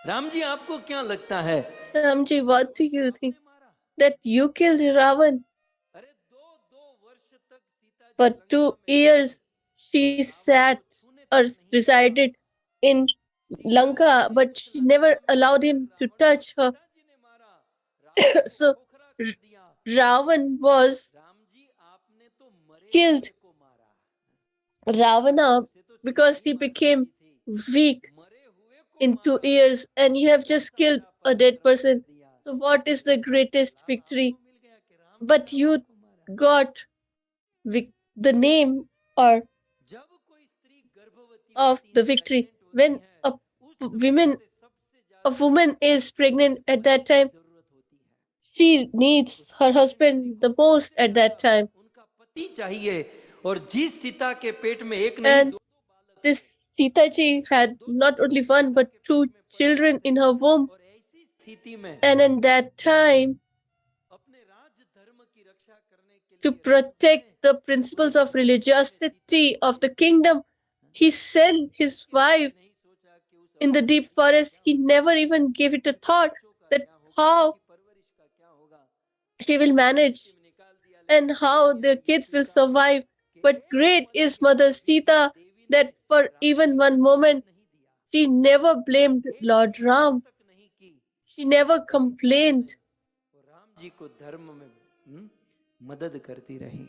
Ram ji, आपको क्या लगता है? Ram ji, what do you think? That you killed Ravan? For 2 years, she sat or resided in Lanka, but she never allowed him to touch her. So Ravan was killed, Ravana, because he became weak in 2 years, and you have just killed a dead person. So what is the greatest victory? But you got the name or of the victory. When a woman is pregnant at that time, she needs her husband the most at that time. And this Sita ji had not only one but 2 children in her womb. And in that time, to protect the principles of religiosity of the kingdom, he sent his wife in the deep forest. He never even gave it a thought that how she will manage and how their kids will survive. But great is Mother Sita that for even one moment she never blamed Lord Ram. She never complained.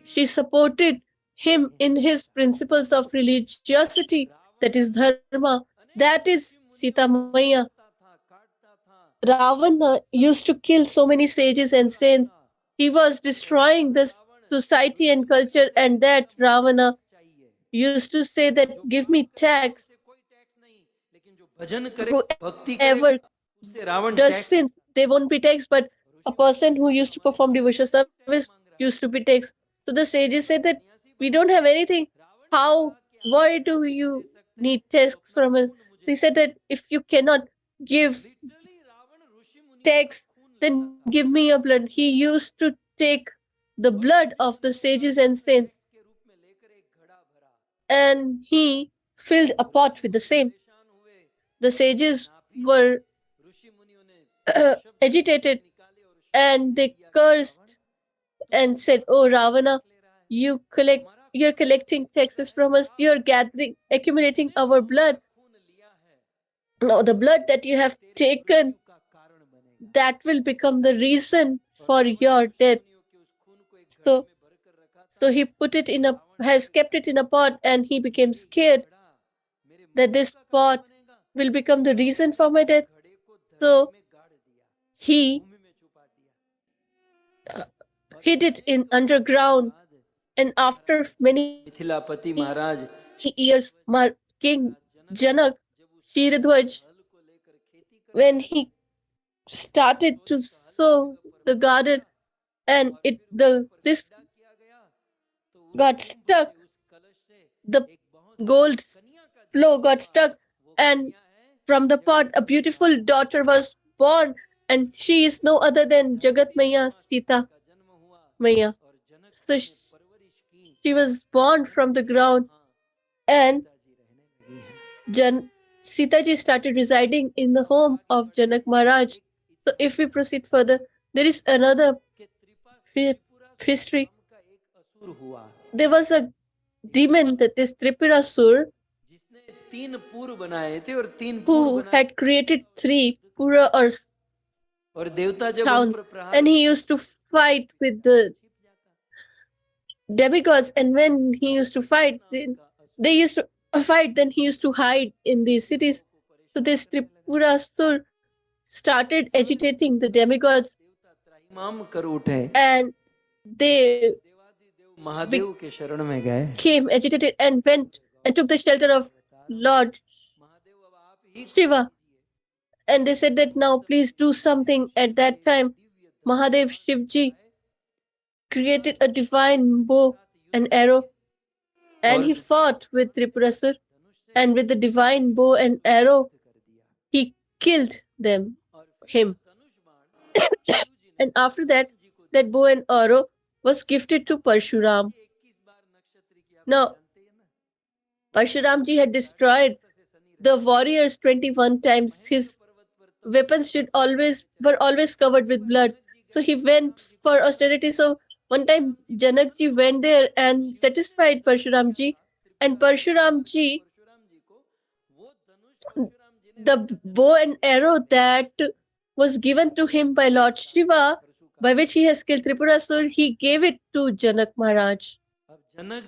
She supported him in his principles of religiosity, that is dharma. That is Sita Maya. Ravana used to kill so many sages and saints. He was destroying the society and culture, and that Ravana used to say that give me tax. Whoever does sins, they won't be taxed, but a person who used to perform devotional service used to be taxed. So the sages said that we don't have anything. How, why do you need tax from us? He said that if you cannot give tax, then give me your blood. He used to take the blood of the sages and saints, and he filled a pot with the same. The sages were agitated, and they cursed and said, "Oh Ravana, you're collecting taxes from us, you're accumulating our blood. Now the blood that you have taken, that will become the reason for your death." So he has kept it in a pot, and he became scared that this pot will become the reason for my death. So he hid it in underground, and after many years, King Janak, Shiradhwaj, when he started to sow the garden, and this got stuck, the gold flow got stuck, and from the pot a beautiful daughter was born, and she is no other than Jagat Maya Sita. Maya. So she was born from the ground, and Sita ji started residing in the home of Janak Maharaj. So if we proceed further, there is another history. There was a demon, that is Tripurasur, who had created 3 Pura or towns, and he used to fight with the demigods, and when he used to fight, they used to fight, then he used to hide in these cities. So this Tripurasur started agitating the demigods, and they became agitated and went and took the shelter of Lord Shiva. And they said that now please do something. At that time, Mahadev Shivji created a divine bow and arrow, and he fought with Tripurasur, and with the divine bow and arrow, he killed him. And after that, that bow and arrow was gifted to Parshuram. Now, Parshuramji had destroyed the warriors 21 times. His weapons were always covered with blood. So he went for austerity. So one time Janakji went there and satisfied Parshuramji, and Parshuramji, the bow and arrow that was given to him by Lord Shiva, by which he has killed Tripurasur, he gave it to Janak Maharaj. Now,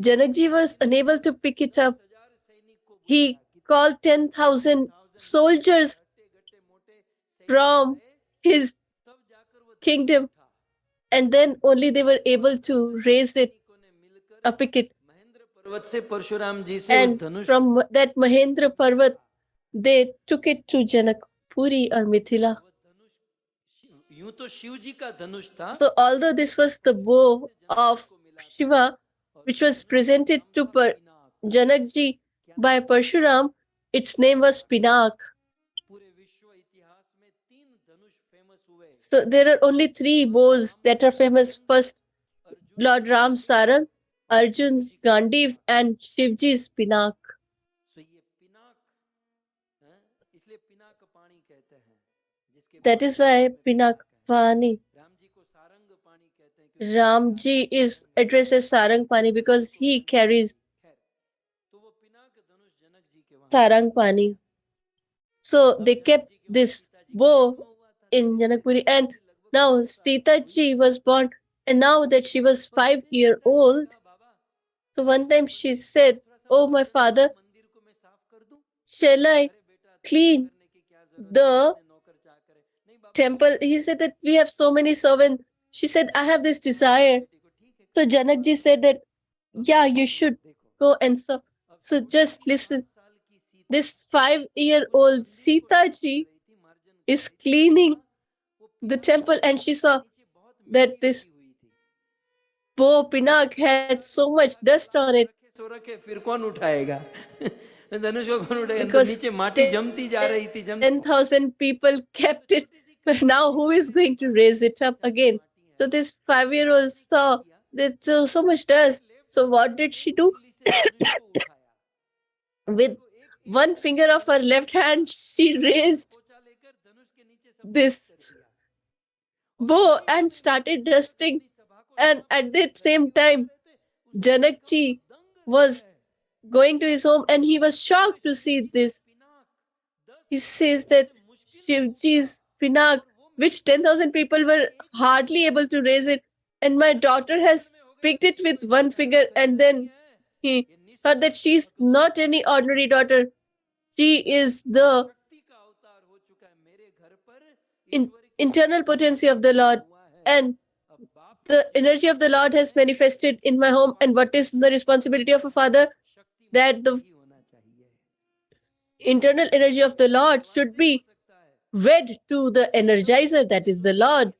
Janakji was unable to pick it up. He called 10,000 soldiers from his kingdom, and then only they were able to raise it, pick it. And from that Mahendra Parvat, they took it to Janakpuri or Mithila. So although this was the bow of Shiva, which was presented to Janakji by Parshuram, its name was Pinak. So there are only 3 bows that are famous. First, Lord Ram's Sarang, Arjun's Gandiv, and Shivji's Pinak. That is why Pinak Pani. Ramji is addressed as Sarang Pani because he carries Sarang Pani. So they kept this bow in Janakpuri, and now Sita ji was born, and now that she was 5-year old, so one time she said, "Oh my father, shall I clean the temple?" He said that we have so many servants. She said, "I have this desire." So Janakji said that, yeah, you should go and serve. So just listen. This 5-year-old Sita ji is cleaning the temple, and she saw that this bow Pinak had so much dust on it. Because 10,000 people kept it, but now who is going to raise it up again? So this 5-year-old saw that so much dust. So what did she do? With one finger of her left hand, she raised this bow and started dusting. And at that same time, Janakji was going to his home, and he was shocked to see this. He says that Shivji's Pinak, which 10,000 people were hardly able to raise it, and my daughter has picked it with one finger, and then he thought that she's not any ordinary daughter. She is the internal potency of the Lord, and the energy of the Lord has manifested in my home. And what is the responsibility of a father? That the internal energy of the Lord should be wed to the energizer, that is the Lord.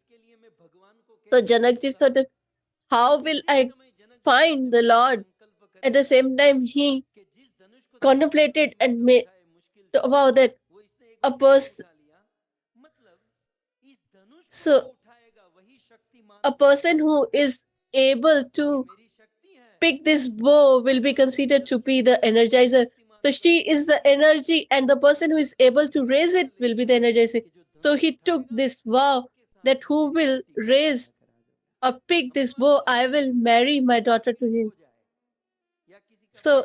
So Janakji thought, how will I find the Lord? At the same time, he contemplated and made the vow that a person, So a person who is able to pick this bow will be considered to be the energizer. So she is the energy, and the person who is able to raise it will be the energizer. So he took this vow that who will raise or pick this bow, I will marry my daughter to him. So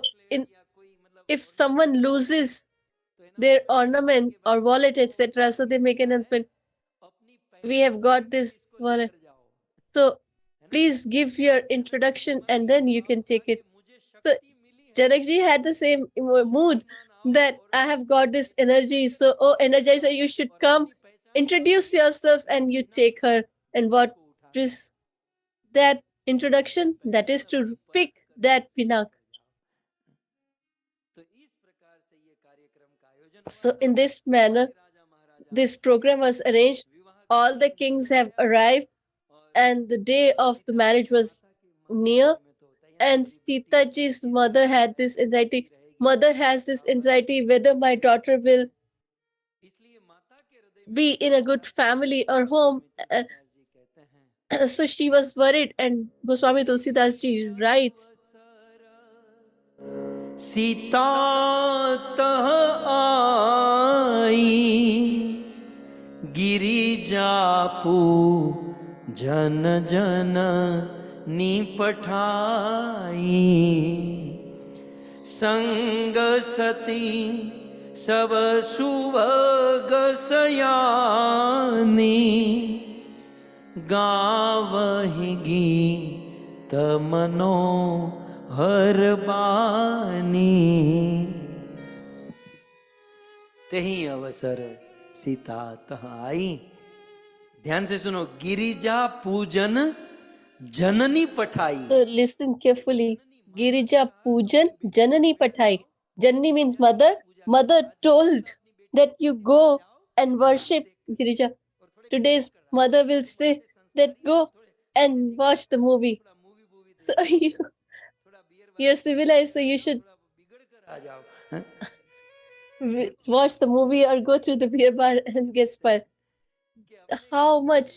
if someone loses their ornament or wallet, etc., so they make an announcement, we have got this wallet. So please give your introduction and then you can take it. So Janakji had the same mood that I have got this energy. So, oh, energizer, you should come, introduce yourself, and you take her. And what is that introduction? That is to pick that pinak. So, in this manner, this program was arranged. All the kings have arrived, and the day of the marriage was near. And Sita ji's mother had this anxiety. Mother has this anxiety whether my daughter will be in a good family or home. So she was worried, and Goswami Tulsidas ji writes, Sita तह आई गिरिजापू जन जन निपठाई संग सती सब सुभग सयानी गावहि गीत मनो हर बानी तेहि अवसर सीता तह आई। ध्यान से सुनो, गिरिजा पूजन जननी पठाई। so listen carefully. Girija Pujan Janani Pathai. Janani means mother. Mother told that you go and worship Girija. Today's mother will say that go and watch the movie. So you're civilized, so you should watch the movie or go to the beer bar and get spoiled. How much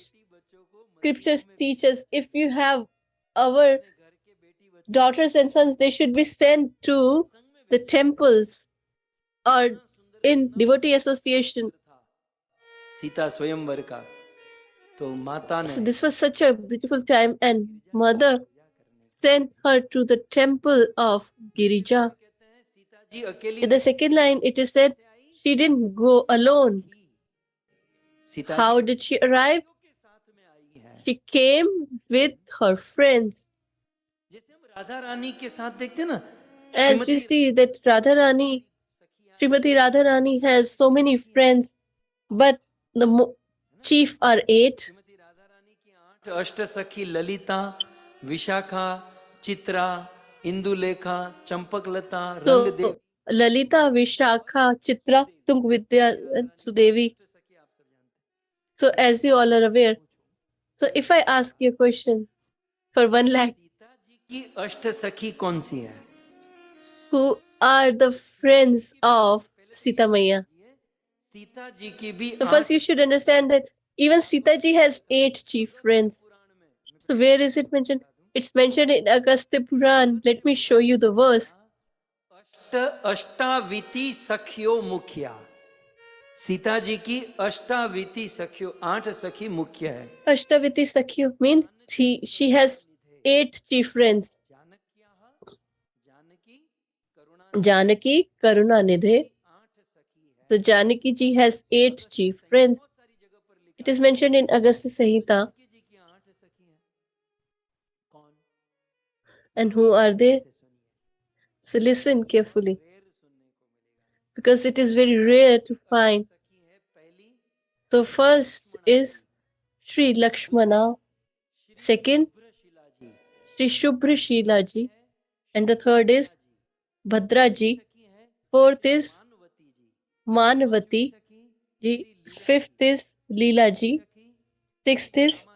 scriptures teach us, if you have our daughters and sons, they should be sent to the temples or in devotee association. Sita स्वयंवर का तो माता So ने this was such a beautiful time, and mother sent her to the temple of Girija. जी अकेली In the second line, it is said she didn't go alone. Sita How did she arrive? She came with her friends. जैसे हम राधा रानी के साथ देखते हैं ना, As we see that Radharani, Srimati Radharani has so many friends, but the chief are 8. अष्ट सखी Lalita, Vishakha, Chitra, Indulekha, Champaklata, Rangdevi. So Lalita, Vishakha, Chitra, Tungvidya, and Sudevi. So as you all are aware, so if I ask you a question for 1 lakh, की अष्ट सखी कौन सी है? who are the friends of Sita Maiya? Sita ji की भी So first you should understand that even Sita ji has 8 chief friends. So where is it mentioned? It's mentioned in Agastya Puran. Let me show you the verse. अष्टाविति सखियो मुखिया। सीता जी की अष्टाविति सखियो, 8 सखी मुख्य है। Ashtaviti Sakhi means she has 8 chief friends. Janaki Karuna Nidhe. So Janaki ji has 8 chief friends. It is mentioned in Agastya Samhita. And who are they? So listen carefully, because it is very rare to find. So first is Sri Lakshmana, second Sri Shubhra Sheela ji, and the third is Bhadra ji, fourth is Manavati ji, fifth is Leela ji, sixth is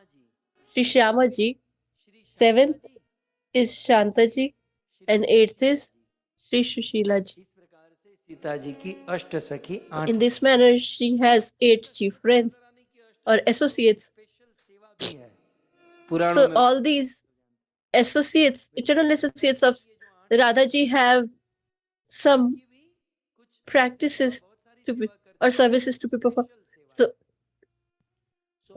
Sri Shyama ji, seventh is Shanta ji, and eighth is Sri Shushila ji. Sita ji की अष्ट सखी 8। In this manner, she has 8 chief friends or associates. भी है पुराणों So में। all these associates, eternal associates of Radha ji have some practices to be or services to be performed. So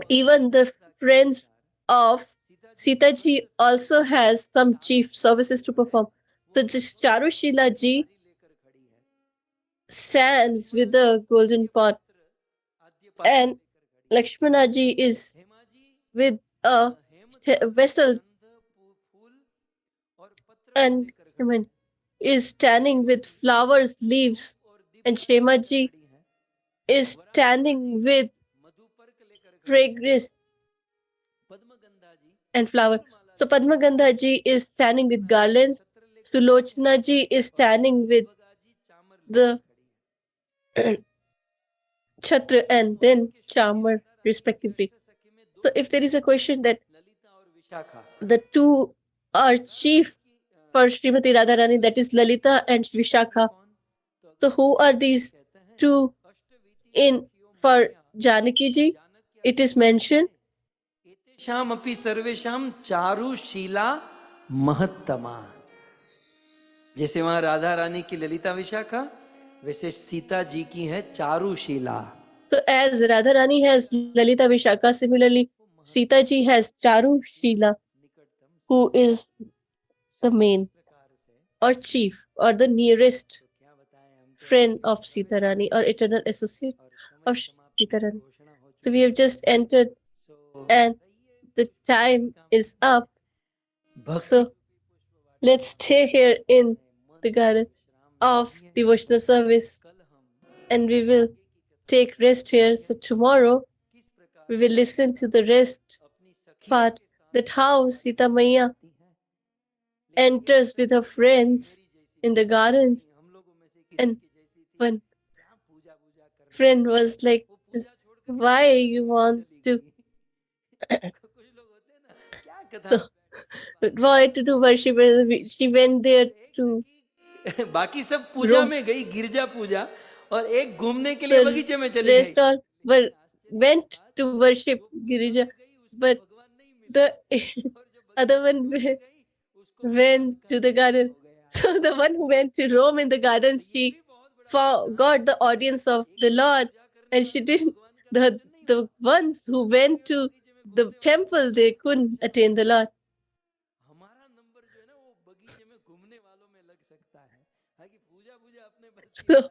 even the friends of Sita ji also has some chief services to perform. So this Charushila ji stands with the golden pot, and Lakshmana ji is with a vessel, and Heman is standing with flowers, leaves, and Shema ji is standing with fragrance and flower. So Padmagandha ji is standing with garlands. Sulochana ji is standing with the chhatra and then chamar respectively. So if there is a question that the two are chief for Srimati Radharani, that is Lalita and Vishakha. So who are these two in for Janaki ji? It is mentioned एतेषाम् अपि सर्वेषां चारुशीला महत्तमा। जैसे वहां राधा रानी की ललिता विशाखा, वैसे सीता जी की है Charushila. So as Radharani has Lalita Vishakha, similarly Sita ji has Charushila, who is the main or chief or the nearest friend of Sita Rani or eternal associate of Sita Rani. So we have just entered and the time is up. So let's stay here in the garden of devotional service and we will take rest here. So tomorrow we will listen to the rest part, that how Sita Maiya enters with her friends in the gardens, and one friend was like, why you want to why to do worship? She went there to बाकी सब पूजा में गई, गिरजा पूजा, और एक घूमने के लिए बगीचे में चली गई। rest all went to worship Girija, but the other one went to the garden. So the one who went to roam in the garden, she got the audience of the Lord, and she didn't. The ones who went to the temple, they couldn't attain the Lord. So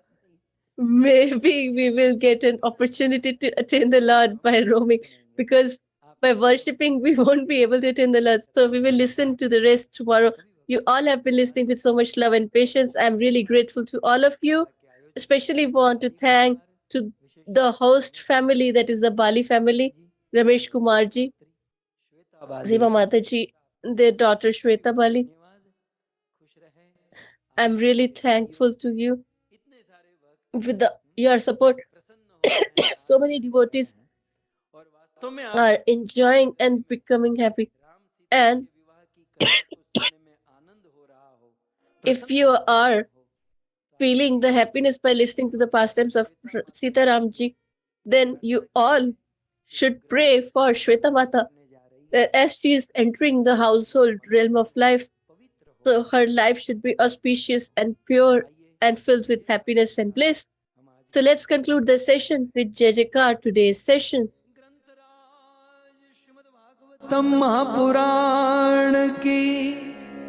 maybe we will get an opportunity to attain the Lord by roaming, because by worshipping we won't be able to attain the Lord. So we will listen to the rest tomorrow. You all have been listening with so much love and patience. I'm really grateful to all of you. Especially want to thank to the host family, that is the Bali family, Ramesh Kumar ji, Zima Mataji, their daughter Shweta Bali. I'm really thankful to you. With your support, so many devotees are enjoying and becoming happy. And if you are feeling the happiness by listening to the pastimes of Sita Ramji, then you all should pray for Shweta Mata, as she is entering the household realm of life. So her life should be auspicious and pure and filled with happiness and bliss. So let's conclude the session with Jai Jaikar, today's session. Mahapuran की